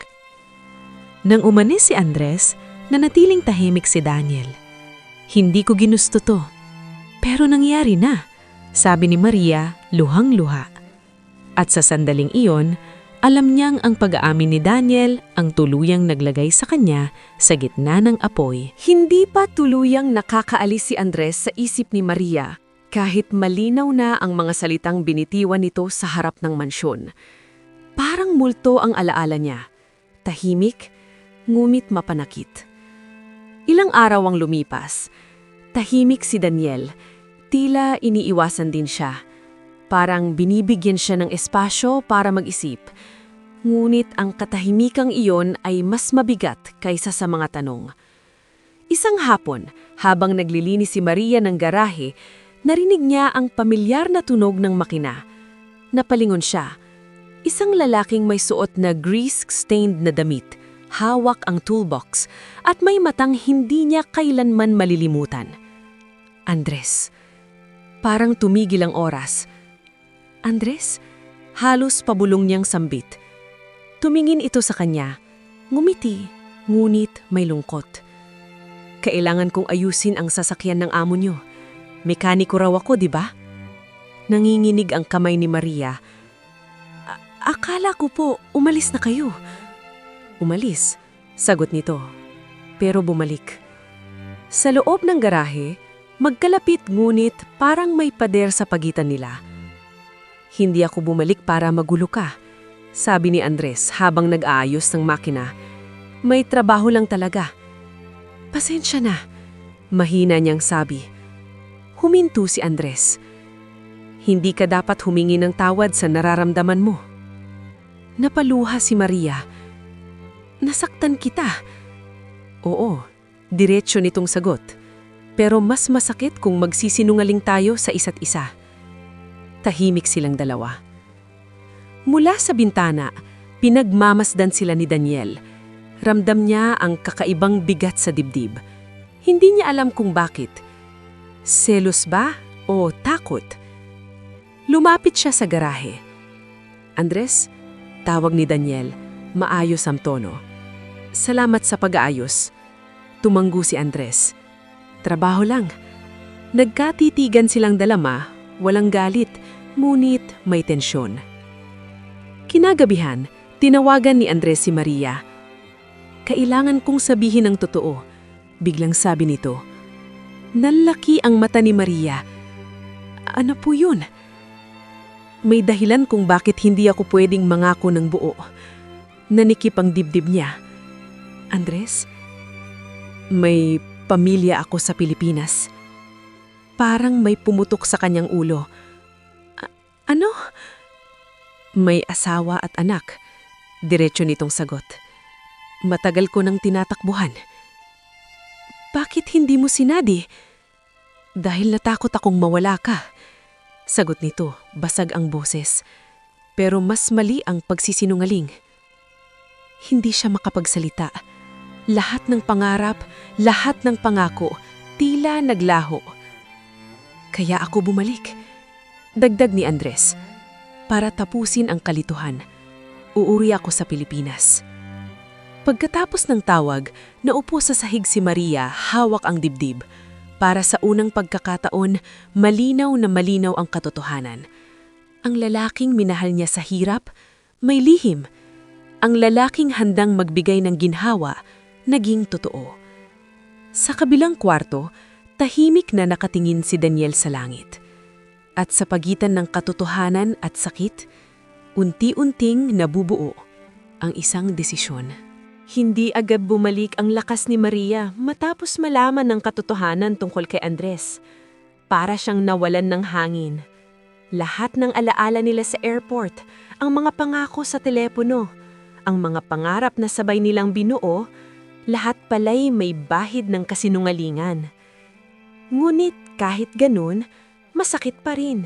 Nang umalis si Andres, nanatiling tahimik si Daniel. "Hindi ko ginusto to." "Pero nangyari na," sabi ni Maria, luhang-luha. At sa sandaling iyon, alam niyang ang pag-aamin ni Daniel ang tuluyang naglagay sa kanya sa gitna ng apoy. Hindi pa tuluyang nakakaalis si Andres sa isip ni Maria kahit malinaw na ang mga salitang binitiwan nito sa harap ng mansyon. Parang multo ang alaala niya. Tahimik, ngumit mapanakit. Ilang araw ang lumipas. Tahimik si Daniel. Tila iniiwasan din siya. Parang binibigyan siya ng espasyo para mag-isip. Ngunit ang katahimikang iyon ay mas mabigat kaysa sa mga tanong. Isang hapon, habang naglilinis si Maria ng garahe, narinig niya ang pamilyar na tunog ng makina. Napalingon siya. Isang lalaking may suot na grease-stained na damit, hawak ang toolbox, at may matang hindi niya kailanman malilimutan. Andres. Parang tumigil ang oras. "Andres?" Halos pabulong niyang sambit. Tumingin ito sa kanya. Ngumiti, ngunit may lungkot. "Kailangan kong ayusin ang sasakyan ng amo niyo. Mekaniko raw ako, di ba?" Nanginginig ang kamay ni Maria. Akala ko po, umalis na kayo." "Umalis," sagot nito. Pero bumalik. Sa loob ng garahe, magkalapit ngunit parang may pader sa pagitan nila. "Hindi ako bumalik para magulo ka," sabi ni Andres habang nag-aayos ng makina. "May trabaho lang talaga. Pasensya na, mahina niyang sabi. Huminto si Andres. Hindi ka dapat humingi ng tawad sa nararamdaman mo. Napaluha si Maria. Nasaktan kita. Oo, diretsyo nitong sagot. Pero mas masakit kung magsisinungaling tayo sa isa't isa. Tahimik silang dalawa. Mula sa bintana, pinagmamasdan sila ni Daniel. Ramdam niya ang kakaibang bigat sa dibdib. Hindi niya alam kung bakit. Selos ba o takot? Lumapit siya sa garahe. Andres, tawag ni Daniel, maayos ang tono. Salamat sa pag-aayos. Tumanggo si Andres. Trabaho lang. Nagkatitigan silang dalama, walang galit, ngunit may tensyon. Kinagabihan, tinawagan ni Andres si Maria. Kailangan kong sabihin ang totoo, biglang sabi nito. Nalaki ang mata ni Maria. Ano po yun? May dahilan kung bakit hindi ako pwedeng mangako ng buo. Nanikip ang dibdib niya. Andres, may pamilya ako sa Pilipinas. Parang may pumutok sa kanyang ulo. Ano? May asawa at anak. Diretso nitong sagot. Matagal ko nang tinatakbuhan. Bakit hindi mo sinabi? Dahil natakot akong mawala ka. Sagot nito, basag ang boses. Pero mas mali ang pagsisinungaling. Hindi siya makapagsalita. Lahat ng pangarap, lahat ng pangako, tila naglaho. Kaya ako bumalik. Dagdag ni Andres. Para tapusin ang kalituhan. Uuri ako sa Pilipinas. Pagkatapos ng tawag, naupo sa sahig si Maria, hawak ang dibdib. Para sa unang pagkakataon, malinaw na malinaw ang katotohanan. Ang lalaking minahal niya sa hirap, may lihim. Ang lalaking handang magbigay ng ginhawa, naging totoo. Sa kabilang kwarto, tahimik na nakatingin si Daniel sa langit. At sa pagitan ng katotohanan at sakit, unti-unting nabubuo ang isang desisyon. Hindi agad bumalik ang lakas ni Maria matapos malaman ng katotohanan tungkol kay Andres. Para siyang nawalan ng hangin. Lahat ng alaala nila sa airport, ang mga pangako sa telepono, ang mga pangarap na sabay nilang binuo, lahat pala'y may bahid ng kasinungalingan. Ngunit kahit ganun, masakit pa rin.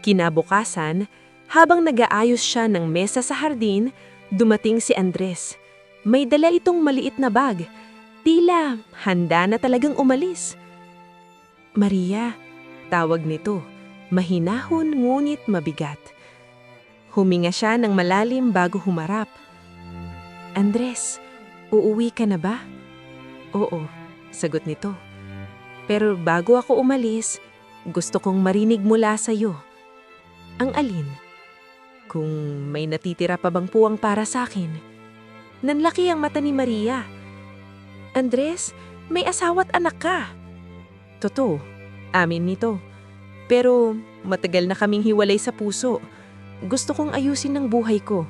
Kinabukasan, habang nag-aayos siya ng mesa sa hardin, dumating si Andres. May dala itong maliit na bag. Tila handa na talagang umalis. Maria, tawag nito. Mahinahon ngunit mabigat. Huminga siya ng malalim bago humarap. Andres, uuwi ka na ba? Oo, sagot nito. Pero bago ako umalis, gusto kong marinig mula sa'yo. Ang alin? Kung may natitira pa bang puwang para sa akin. Nanlaki ang mata ni Maria. Andres, may asawa't anak ka. Totoo, amin nito. Pero matagal na kaming hiwalay sa puso. Gusto kong ayusin ang buhay ko.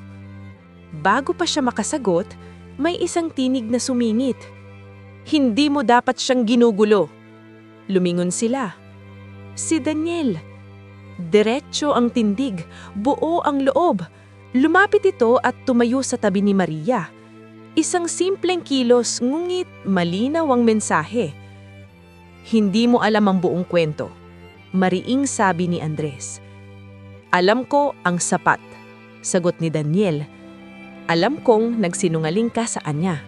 Bago pa siya makasagot, may isang tinig na sumingit. Hindi mo dapat siyang ginugulo. Lumingon sila. Si Daniel. Diretso ang tindig, buo ang loob. Lumapit ito at tumayo sa tabi ni Maria. Isang simpleng kilos ngunit malinaw ang mensahe. Hindi mo alam ang buong kwento. Mariing sabi ni Andres. Alam ko ang sapat, sagot ni Daniel. Alam kong nagsinungaling ka sa kanya.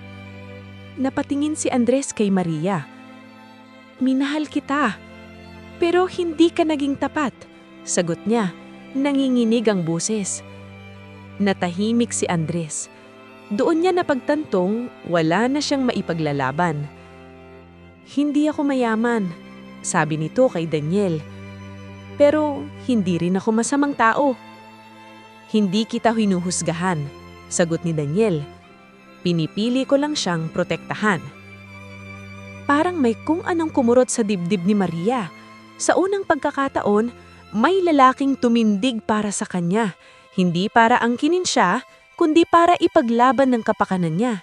Napatingin si Andres kay Maria. Minahal kita, pero hindi ka naging tapat, sagot niya. Nanginginig ang boses. Natahimik si Andres. Doon niya napagtantong wala na siyang maipaglalaban. Hindi ako mayaman, sabi nito kay Daniel. Pero hindi rin ako masamang tao. Hindi kita hinuhusgahan, sagot ni Daniel. Pinipili ko lang siyang protektahan. Parang may kung anong kumurot sa dibdib ni Maria. Sa unang pagkakataon, may lalaking tumindig para sa kanya. Hindi para angkinin siya, kundi para ipaglaban ng kapakanan niya.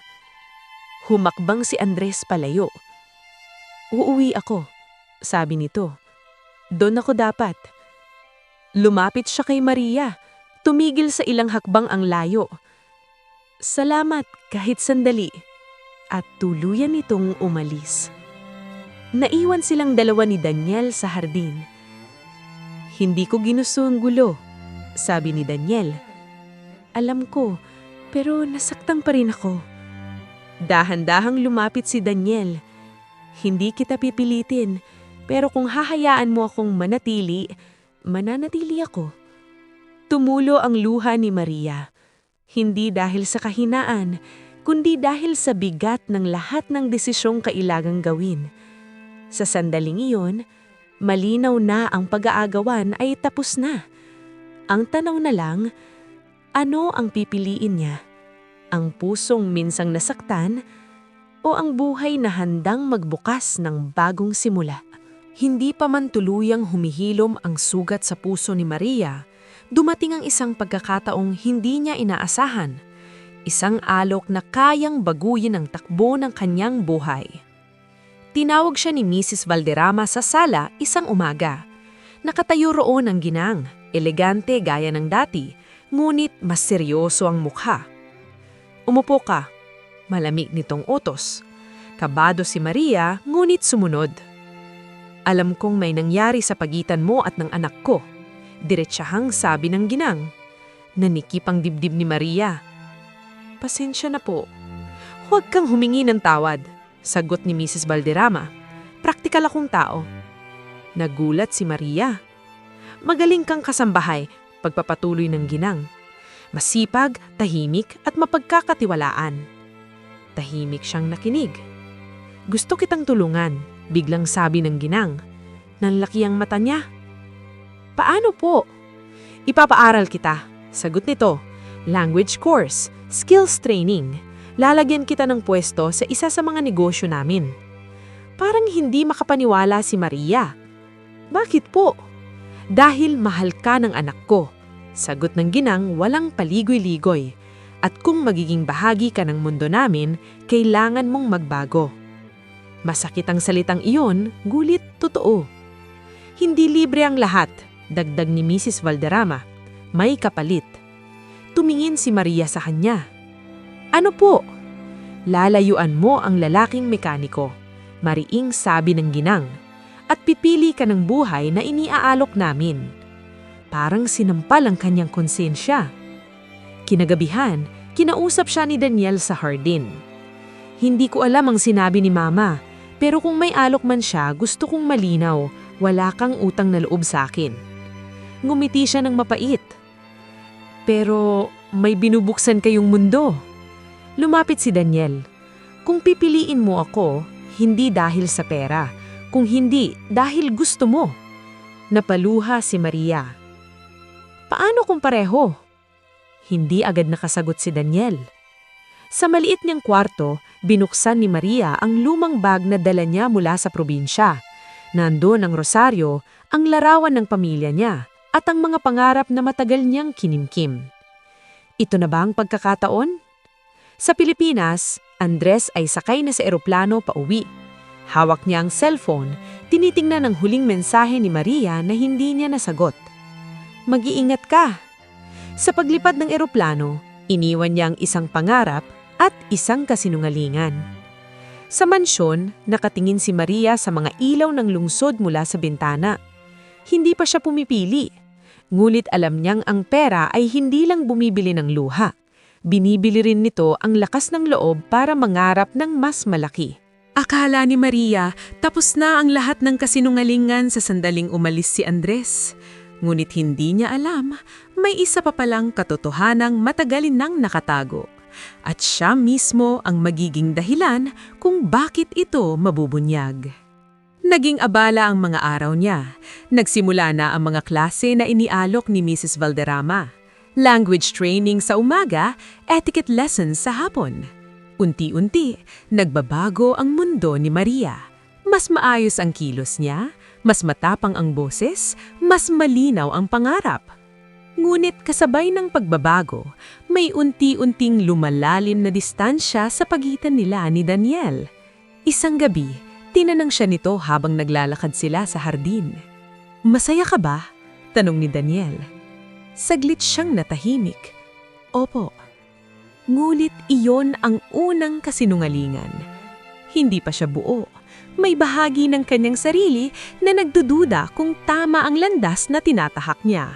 Humakbang si Andres palayo. "Uuwi ako," sabi nito. "Doon ako dapat." Lumapit siya kay Maria. Tumigil sa ilang hakbang ang layo. "Salamat kahit sandali." At tuluyan nitong umalis. Naiwan silang dalawa ni Daniel sa hardin. "Hindi ko ginusto ang gulo," sabi ni Daniel. "Alam ko, pero nasaktan pa rin ako." Dahan-dahang lumapit si Daniel. "Hindi kita pipilitin, pero kung hahayaan mo akong manatili, mananatili ako." Tumulo ang luha ni Maria. Hindi dahil sa kahinaan, kundi dahil sa bigat ng lahat ng desisyong kailangang gawin. Sa sandaling iyon, malinaw na ang pag-aagawan ay tapos na. Ang tanaw na lang, ano ang pipiliin niya? Ang pusong minsang nasaktan o ang buhay na handang magbukas ng bagong simula? Hindi pa man tuluyang humihilom ang sugat sa puso ni Maria, dumating ang isang pagkakataong hindi niya inaasahan. Isang alok na kayang baguhin ang takbo ng kanyang buhay. Tinawag siya ni Mrs. Valderrama sa sala isang umaga. Nakatayo roon ang ginang, elegante gaya ng dati, ngunit mas seryoso ang mukha. "Umupo ka," malamig nitong utos. Kabado si Maria, ngunit sumunod. "Alam kong may nangyari sa pagitan mo at ng anak ko," diretsahang sabi ng ginang. Nanikip ang dibdib ni Maria. "Pasensya na po." "Huwag kang humingi ng tawad," sagot ni Mrs. Valderrama. "Praktikal akong tao." Nagulat si Maria. "Magaling kang kasambahay," pagpapatuloy ng ginang. "Masipag, tahimik at mapagkakatiwalaan." Tahimik siyang nakinig. "Gusto kitang tulungan," biglang sabi ng ginang. Nanlaki ang mata niya. "Paano po?" "Ipapaaral kita," sagot nito. "Language course, skills training. Lalagyan kita ng pwesto sa isa sa mga negosyo namin." Parang hindi makapaniwala si Maria. "Bakit po?" "Dahil mahal ka ng anak ko," sagot ng ginang walang paligoy-ligoy. "At kung magiging bahagi ka ng mundo namin, kailangan mong magbago." Masakit ang salitang iyon, gulit totoo. "Hindi libre ang lahat," dagdag ni Mrs. Valderrama. "May kapalit." Tumingin si Maria sa kanya. "Ano po?" "Lalayuan mo ang lalaking mekaniko," mariing sabi ng ginang. "At pipili ka ng buhay na iniaalok namin." Parang sinampal ang kanyang konsensya. Kinagabihan, kinausap siya ni Daniel sa hardin. "Hindi ko alam ang sinabi ni Mama, pero kung may alok man siya, gusto kong malinaw, wala kang utang na loob sa akin." Ngumiti siya ng mapait. "Pero may binubuksan kayong mundo." Lumapit si Daniel. "Kung pipiliin mo ako, hindi dahil sa pera, kung hindi dahil gusto mo." Napaluha si Maria. "Paano kung pareho?" Hindi agad nakasagot si Daniel. Sa maliit niyang kwarto, binuksan ni Maria ang lumang bag na dala niya mula sa probinsya. Nandoon ang rosaryo, ang larawan ng pamilya niya, at ang mga pangarap na matagal niyang kinimkim. Ito na ba ang pagkakataon? Sa Pilipinas, Andres ay sakay na sa eroplano pauwi. Hawak niya ang cellphone, tinitingnan ang huling mensahe ni Maria na hindi niya nasagot. "Mag-iingat ka." Sa paglipad ng eroplano, iniwan niya ang isang pangarap at isang kasinungalingan. Sa mansyon, nakatingin si Maria sa mga ilaw ng lungsod mula sa bintana. Hindi pa siya pumipili. Ngulit alam niyang ang pera ay hindi lang bumibili ng luha. Binibili rin nito ang lakas ng loob para mangarap ng mas malaki. Akala ni Maria tapos na ang lahat ng kasinungalingan sa sandaling umalis si Andres. Ngunit hindi niya alam, may isa pa palang katotohanang matagalin nang nakatago. At siya mismo ang magiging dahilan kung bakit ito mabubunyag. Naging abala ang mga araw niya. Nagsimula na ang mga klase na inialok ni Mrs. Valderrama. Language training sa umaga, etiquette lessons sa hapon. Unti-unti, nagbabago ang mundo ni Maria. Mas maayos ang kilos niya, mas matapang ang boses, mas malinaw ang pangarap. Ngunit kasabay ng pagbabago, may unti-unting lumalalim na distansya sa pagitan nila ni Daniel. Isang gabi, tinanong siya nito habang naglalakad sila sa hardin. "Masaya ka ba?" tanong ni Daniel. Saglit siyang natahimik. "Opo." Ngunit iyon ang unang kasinungalingan. Hindi pa siya buo. May bahagi ng kanyang sarili na nagdududa kung tama ang landas na tinatahak niya.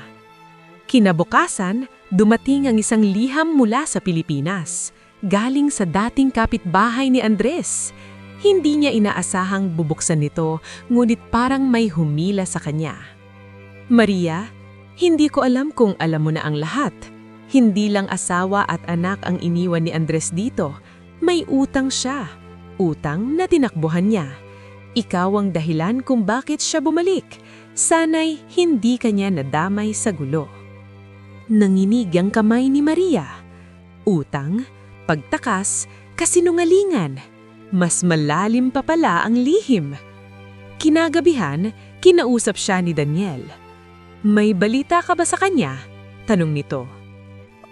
Kinabukasan, dumating ang isang liham mula sa Pilipinas, galing sa dating kapitbahay ni Andres. Hindi niya inaasahang bubuksan nito, ngunit parang may humila sa kanya. "Maria, hindi ko alam kung alam mo na ang lahat. Hindi lang asawa at anak ang iniwan ni Andres dito. May utang siya. Utang na tinakbuhan niya. Ikaw ang dahilan kung bakit siya bumalik. Sana'y hindi kanya nadamay sa gulo." Nanginig ang kamay ni Maria. Utang, pagtakas, kasinungalingan. Mas malalim pa pala ang lihim. Kinagabihan, kinausap siya ni Daniel. "May balita ka ba sa kanya?" tanong nito.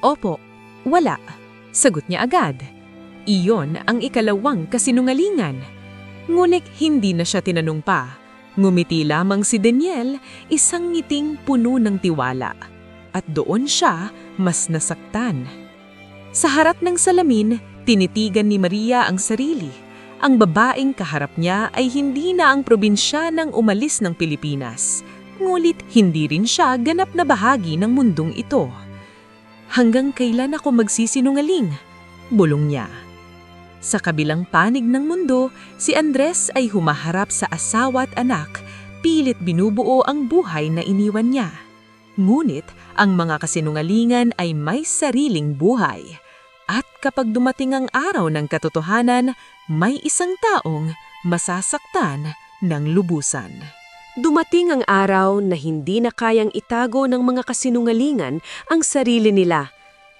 "Opo, wala," sagot niya agad. Iyon ang ikalawang kasinungalingan. Ngunit hindi na siya tinanong pa. Ngumiti lamang si Daniel, isang ngiting puno ng tiwala. At doon siya mas nasaktan. Sa harap ng salamin, tinitigan ni Maria ang sarili. Ang babaeng kaharap niya ay hindi na ang probinsya ng umalis ng Pilipinas. Ngunit hindi rin siya ganap na bahagi ng mundong ito. "Hanggang kailan ako magsisinungaling?" bulong niya. Sa kabilang panig ng mundo, si Andres ay humaharap sa asawa at anak, pilit binubuo ang buhay na iniwan niya. Ngunit ang mga kasinungalingan ay may sariling buhay. At kapag dumating ang araw ng katotohanan, may isang taong masasaktan ng lubusan. Dumating ang araw na hindi na kayang itago ng mga kasinungalingan ang sarili nila.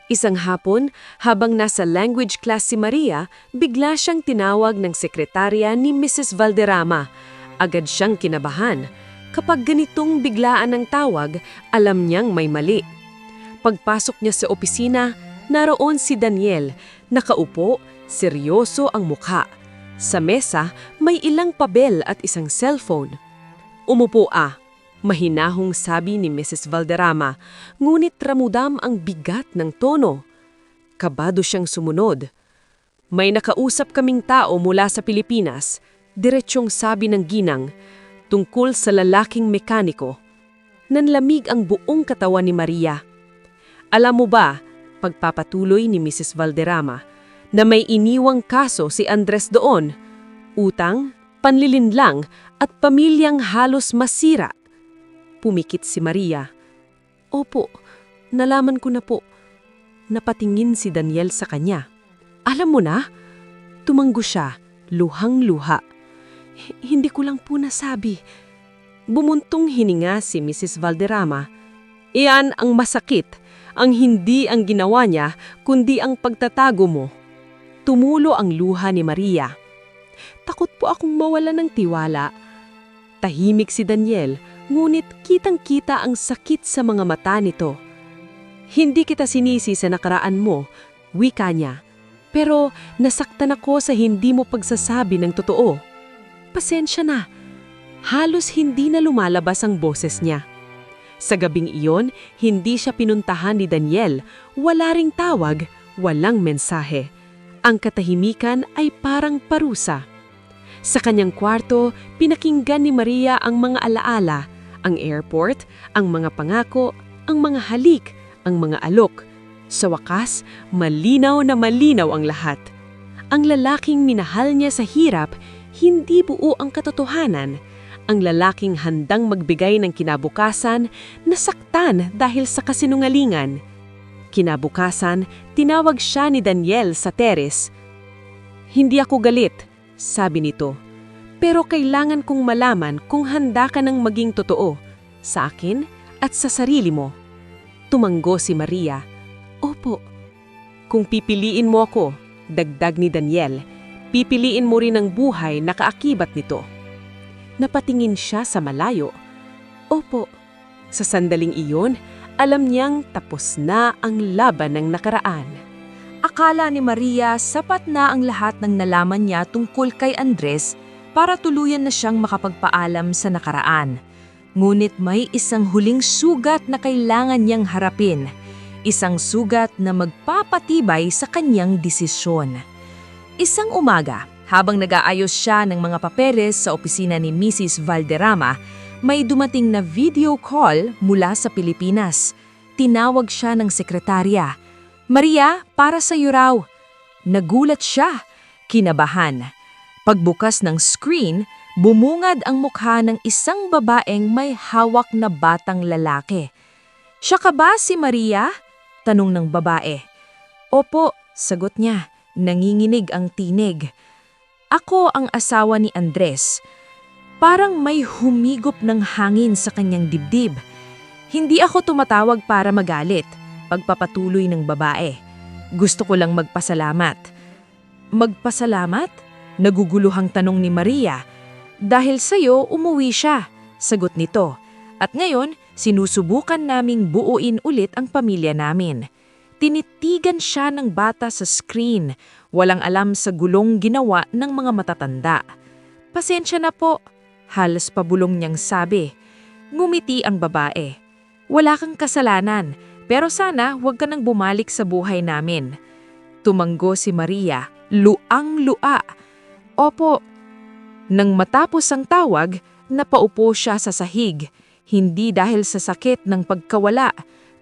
Isang hapon, habang nasa language class si Maria, bigla siyang tinawag ng sekretarya ni Mrs. Valderrama. Agad siyang kinabahan. Kapag ganitong biglaan ang tawag, alam niyang may mali. Pagpasok niya sa opisina, naroon si Daniel, nakaupo, seryoso ang mukha. Sa mesa, may ilang pabel at isang cellphone. "Umupo mahinahong sabi ni Mrs. Valderrama, ngunit ramudam ang bigat ng tono. Kabado siyang sumunod. "May nakausap kaming tao mula sa Pilipinas," diretsyong sabi ng ginang, "tungkol sa lalaking mekaniko." Nanlamig ang buong katawan ni Maria. "Alam mo ba," pagpapatuloy ni Mrs. Valderrama, "na may iniwang kaso si Andres doon? Utang, panlilinlang at pamilyang halos masira." Pumikit si Maria. "Opo, nalaman ko na po." Napatingin si Daniel sa kanya. "Alam mo na?" Tumanggo siya, luhang-luha. "Hindi ko lang po nasabi." Bumuntong hininga si Mrs. Valderrama. "Iyan ang masakit, ang hindi ang ginawa niya, kundi ang pagtatago mo." Tumulo ang luha ni Maria. "Takot po akong mawala ng tiwala." Tahimik si Daniel, ngunit kitang-kita ang sakit sa mga mata nito. "Hindi kita sinisi sa nakaraan mo," wika niya. "Pero nasaktan ako sa hindi mo pagsasabi ng totoo." "Pasensya na." Halos hindi na lumalabas ang boses niya. Sa gabing iyon, hindi siya pinuntahan ni Daniel. Wala ring tawag, walang mensahe. Ang katahimikan ay parang parusa. Sa kanyang kwarto, pinakinggan ni Maria ang mga alaala, ang airport, ang mga pangako, ang mga halik, ang mga alok. Sa wakas, malinaw na malinaw ang lahat. Ang lalaking minahal niya sa hirap, hindi buo ang katotohanan. Ang lalaking handang magbigay ng kinabukasan, nasaktan dahil sa kasinungalingan. Kinabukasan, tinawag siya ni Daniel sa teres. "Hindi ako galit," sabi nito. "Pero kailangan kong malaman kung handa ka nang maging totoo, sa akin at sa sarili mo." Tumanggo si Maria. "Opo." "Kung pipiliin mo ako," dagdag ni Daniel, "pipiliin mo rin ang buhay na kaakibat nito." Napatingin siya sa malayo. "Opo." Sa sandaling iyon, Alam niyang tapos na ang laban ng nakaraan. Akala ni Maria sapat na ang lahat ng nalaman niya tungkol kay Andres para tuluyan na siyang makapagpaalam sa nakaraan. Ngunit may isang huling sugat na kailangan niyang harapin. Isang sugat na magpapatibay sa kanyang desisyon. Isang umaga, habang nag-aayos siya ng mga papeles sa opisina ni Mrs. Valderrama, may dumating na video call mula sa Pilipinas. Tinawag siya ng sekretarya. "Maria, para sa iyo raw." Nagulat siya, kinabahan. Pagbukas ng screen, bumungad ang mukha ng isang babaeng may hawak na batang lalaki. "Siya ka ba si Maria?" tanong ng babae. "Opo," sagot niya. Nanginginig ang tinig. "Ako ang asawa ni Andres." Parang may humigop ng hangin sa kanyang dibdib. "Hindi ako tumatawag para magalit," pagpapatuloy ng babae. "Gusto ko lang magpasalamat." "Magpasalamat?" Naguguluhang tanong ni Maria. "Dahil sa'yo, umuwi siya," sagot nito. "At ngayon, sinusubukan naming buuin ulit ang pamilya namin." Tinitigan siya ng bata sa screen, walang alam sa gulong ginawa ng mga matatanda. "Pasensya na po," halos pabulong niyang sabi. Ngumiti ang babae. "Wala kang kasalanan, pero sana huwag ka nang bumalik sa buhay namin." Tumanggo si Maria, luang-lua. "Opo." Nang matapos ang tawag, napaupo siya sa sahig, hindi dahil sa sakit ng pagkawala,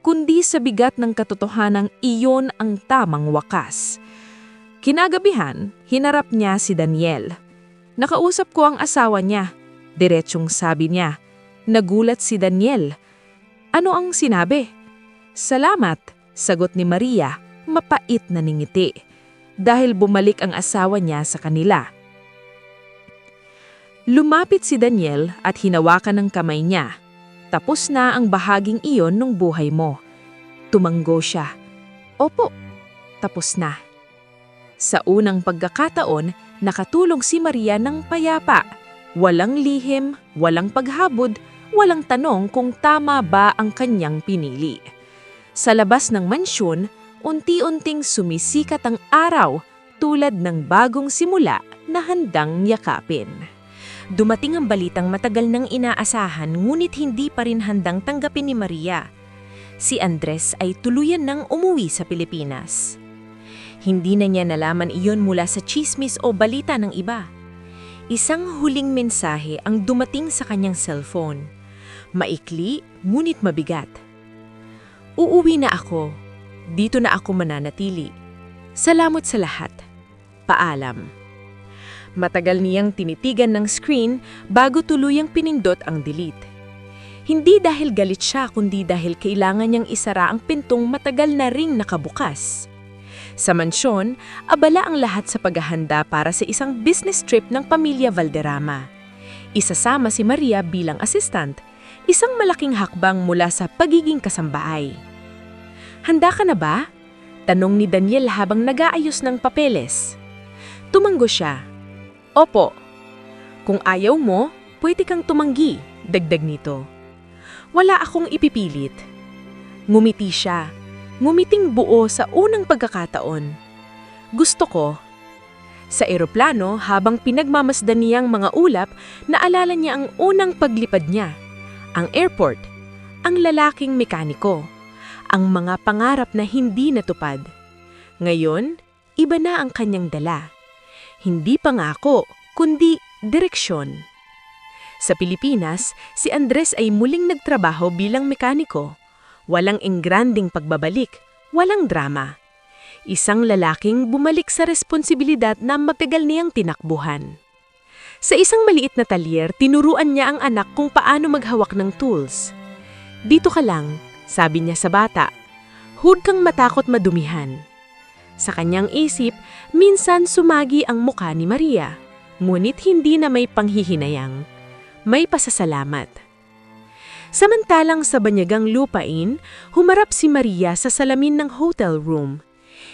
kundi sa bigat ng katotohanang iyon ang tamang wakas. Kinagabihan, hinarap niya si Daniel. "Nakausap ko ang asawa niya," diretsyong sabi niya. Nagulat si Daniel. "Ano ang sinabi?" "Salamat," sagot ni Maria, mapait na ningiti. Dahil bumalik ang asawa niya sa kanila. Lumapit si Daniel at hinawakan ng kamay niya. "Tapos na ang bahaging iyon ng buhay mo." Tumanggo siya. "Opo, tapos na." Sa unang pagkakataon, nakatulong si Maria ng payapa. Walang lihim, walang paghabod, walang tanong kung tama ba ang kanyang pinili. Sa labas ng mansyon, unti-unting sumisikat ang araw tulad ng bagong simula na handang yakapin. Dumating ang balitang matagal nang inaasahan ngunit hindi pa rin handang tanggapin ni Maria. Si Andres ay tuluyan nang umuwi sa Pilipinas. Hindi na niya nalaman iyon mula sa tsismis o balita ng iba. Isang huling mensahe ang dumating sa kanyang cellphone. Maikli ngunit mabigat. "Uuwi na ako. Dito na ako mananatili. Salamat sa lahat. Paalam." Matagal niyang tinitigan ng screen bago tuluyang pinindot ang delete. Hindi dahil galit siya kundi dahil kailangan niyang isara ang pintong matagal na ring nakabukas. Sa mansyon, abala ang lahat sa paghahanda para sa isang business trip ng pamilya Valderrama. Isasama si Maria bilang assistant, isang malaking hakbang mula sa pagiging kasambahay. "Handa ka na ba?" tanong ni Daniel habang nag-aayos ng papeles. Tumanggo siya. "Opo." "Kung ayaw mo, pwede kang tumanggi," dagdag nito. "Wala akong ipipilit." Ngumiti siya. Ngumiting buo sa unang pagkakataon. "Gusto ko." Sa eroplano, habang pinagmamasdan niyang mga ulap, naalala niya ang unang paglipad niya. Ang airport, ang lalaking mekaniko, ang mga pangarap na hindi natupad. Ngayon, iba na ang kanyang dala. Hindi pangako, kundi direksyon. Sa Pilipinas, si Andres ay muling nagtrabaho bilang mekaniko. Walang engranding pagbabalik, walang drama. Isang lalaking bumalik sa responsibilidad na matagal niyang tinakbuhan. Sa isang maliit na talyer, tinuruan niya ang anak kung paano maghawak ng tools. "Dito ka lang," sabi niya sa bata. "Huwag kang matakot madumihan." Sa kanyang isip, minsan sumagi ang mukha ni Maria, ngunit hindi na may panghihinayang. May pasasalamat. Samantalang sa banyagang lupain, humarap si Maria sa salamin ng hotel room.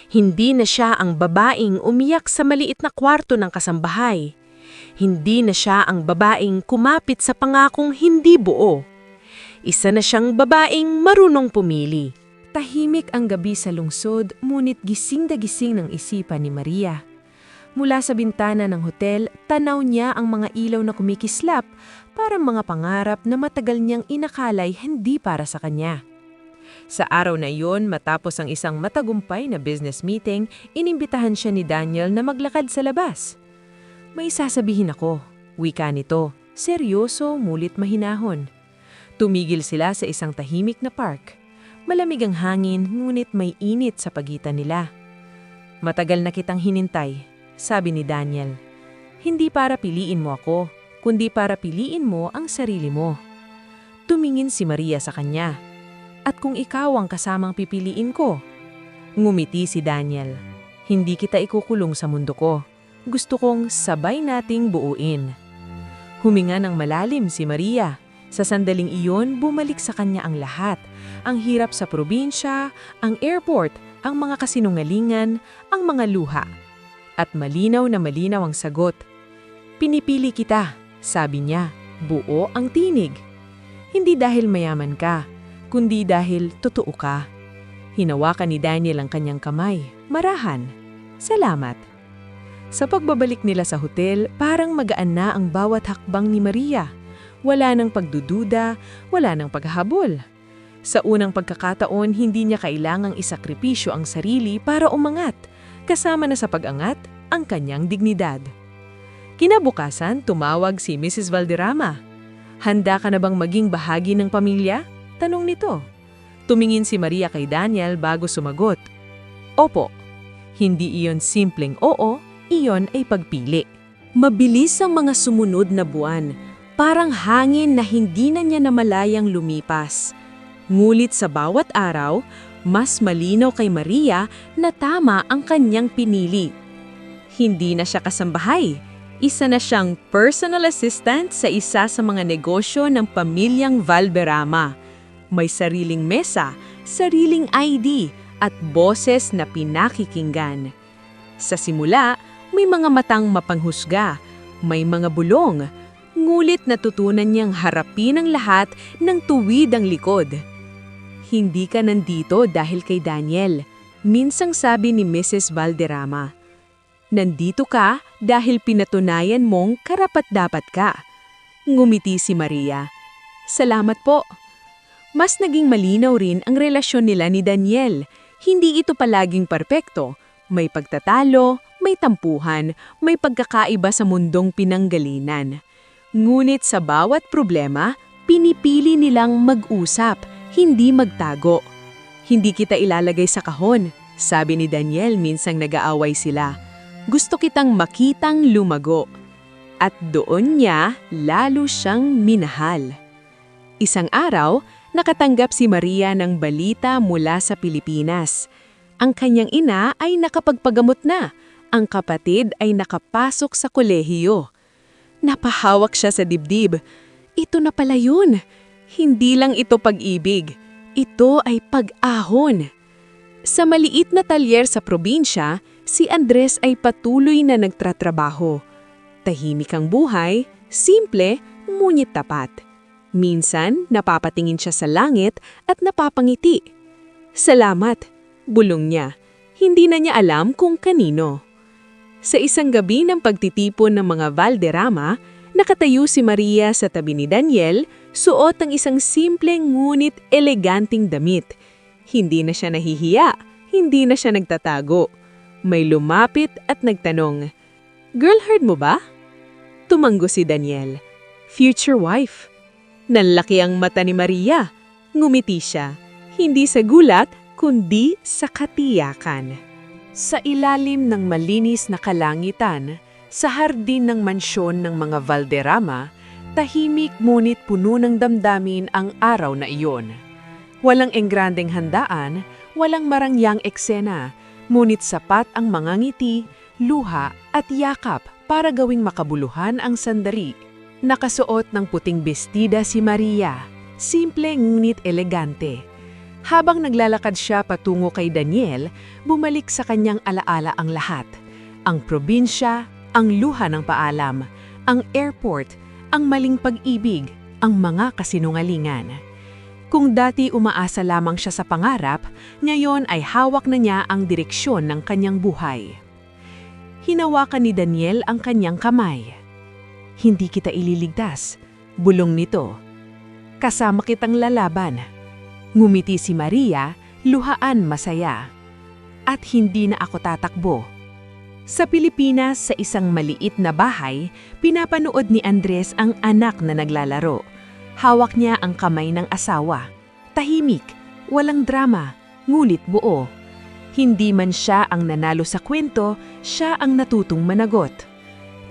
Hindi na siya ang babaeng umiyak sa maliit na kwarto ng kasambahay. Hindi na siya ang babaeng kumapit sa pangakong hindi buo. Isa na siyang babaeng marunong pumili. Tahimik ang gabi sa lungsod, ngunit gising na gising ng isipan ni Maria. Mula sa bintana ng hotel, tanaw niya ang mga ilaw na kumikislap, parang mga pangarap na matagal niyang inakalay hindi para sa kanya. Sa araw na iyon, matapos ang isang matagumpay na business meeting, inimbitahan siya ni Daniel na maglakad sa labas. May sasabihin ako, wika nito, seryoso mulit mahinahon. Tumigil sila sa isang tahimik na park. Malamig ang hangin, ngunit may init sa pagitan nila. Matagal na kitang hinintay, sabi ni Daniel. Hindi para piliin mo ako, kundi para piliin mo ang sarili mo. Tumingin si Maria sa kanya. At kung ikaw ang kasamang pipiliin ko? Ngumiti si Daniel. Hindi kita ikukulong sa mundo ko. Gusto kong sabay nating buuin. Huminga ng malalim si Maria. Sa sandaling iyon, bumalik sa kanya ang lahat. Ang hirap sa probinsya, ang airport, ang mga kasinungalingan, ang mga luha. At malinaw na malinaw ang sagot. Pinipili kita, sabi niya, buo ang tinig. Hindi dahil mayaman ka, kundi dahil totoo ka. Hinawakan ni Daniel ang kanyang kamay. Marahan. Salamat. Sa pagbabalik nila sa hotel, parang magaan na ang bawat hakbang ni Maria. Wala nang pagdududa, wala nang paghahabol. Sa unang pagkakataon, hindi niya kailangang isakripisyo ang sarili para umangat, kasama na sa pag-angat ang kanyang dignidad. Kinabukasan, tumawag si Mrs. Valderrama. Handa ka na bang maging bahagi ng pamilya? Tanong nito. Tumingin si Maria kay Daniel bago sumagot. Opo. Hindi iyon simpleng oo, iyon ay pagpili. Mabilis ang mga sumunod na buwan. Parang hangin na hindi na niya namalayang lumipas. Ngulit sa bawat araw, mas malinaw kay Maria na tama ang kanyang pinili. Hindi na siya kasambahay. Isa na siyang personal assistant sa isa sa mga negosyo ng pamilyang Valderrama. May sariling mesa, sariling ID, at boses na pinakikinggan. Sa simula, may mga matang mapanghusga, may mga bulong, ngulit natutunan niyang harapin ang lahat ng tuwid ang likod. Hindi ka nandito dahil kay Daniel, minsang sabi ni Mrs. Valderrama. Nandito ka dahil pinatunayan mong karapat-dapat ka. Ngumiti si Maria. Salamat po. Mas naging malinaw rin ang relasyon nila ni Daniel. Hindi ito palaging perpekto. May pagtatalo, may tampuhan, may pagkakaiba sa mundong pinanggalinan. Ngunit sa bawat problema, pinipili nilang mag-usap, hindi magtago. Hindi kita ilalagay sa kahon, sabi ni Daniel minsang nag-aaway sila. Gusto kitang makitang lumago. At doon niya lalo siyang minahal. Isang araw, nakatanggap si Maria ng balita mula sa Pilipinas. Ang kanyang ina ay nakapagpagamot na. Ang kapatid ay nakapasok sa kolehiyo. Napahawak siya sa dibdib. Ito na pala yun. Hindi lang ito pag-ibig. Ito ay pag-ahon. Sa maliit na talyer sa probinsya, si Andres ay patuloy na nagtatrabaho. Tahimik ang buhay, simple, ngunit tapat. Minsan, napapatingin siya sa langit at napapangiti. Salamat, bulong niya. Hindi na niya alam kung kanino. Sa isang gabi ng pagtitipon ng mga Valderrama, nakatayo si Maria sa tabi ni Daniel, suot ang isang simpleng ngunit eleganting damit. Hindi na siya nahihiya, hindi na siya nagtatago. May lumapit at nagtanong, "Girl, heard mo ba?" Tumanggo si Daniel, "Future wife." Nanlaki ang mata ni Maria. Ngumiti siya, hindi sa gulat, kundi sa katiyakan. Sa ilalim ng malinis na kalangitan, sa hardin ng mansyon ng mga Valderrama, tahimik ngunit puno ng damdamin ang araw na iyon. Walang engrandeng handaan, walang marangyang eksena, ngunit sapat ang mga ngiti, luha at yakap para gawing makabuluhan ang sandali. Nakasuot ng puting bestida si Maria, simple ngunit elegante. Habang naglalakad siya patungo kay Daniel, bumalik sa kanyang alaala ang lahat. Ang probinsya, ang luha ng paalam, ang airport, ang maling pag-ibig, ang mga kasinungalingan. Kung dati umaasa lamang siya sa pangarap, ngayon ay hawak na niya ang direksyon ng kanyang buhay. Hinawakan ni Daniel ang kanyang kamay. Hindi kita ililigtas, bulong nito. Kasama kitang lalaban. Ngumiti si Maria, luhaan masaya. At hindi na ako tatakbo. Sa Pilipinas, sa isang maliit na bahay, pinapanood ni Andres ang anak na naglalaro. Hawak niya ang kamay ng asawa. Tahimik, walang drama, ngulit buo. Hindi man siya ang nanalo sa kwento, siya ang natutong managot.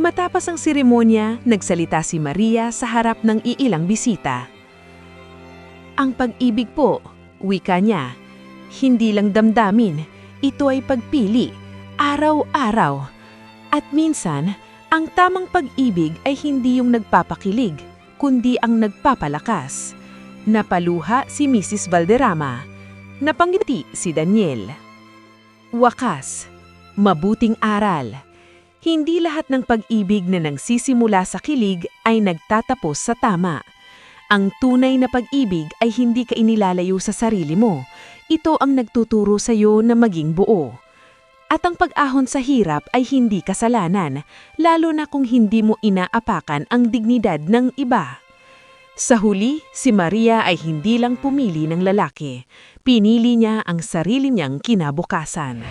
Matapos ang seremonya, nagsalita si Maria sa harap ng iilang bisita. Ang pag-ibig po, wika niya, hindi lang damdamin, ito ay pagpili, araw-araw. At minsan, ang tamang pag-ibig ay hindi yung nagpapakilig, kundi ang nagpapalakas. Napaluha si Mrs. Valderrama. Napangiti si Daniel. Wakas, mabuting aral. Hindi lahat ng pag-ibig na nagsisimula sa kilig ay nagtatapos sa tama. Ang tunay na pag-ibig ay hindi ka inilalayo sa sarili mo. Ito ang nagtuturo sa iyo na maging buo. At ang pag-ahon sa hirap ay hindi kasalanan, lalo na kung hindi mo inaapakan ang dignidad ng iba. Sa huli, si Maria ay hindi lang pumili ng lalaki. Pinili niya ang sarili niyang kinabukasan.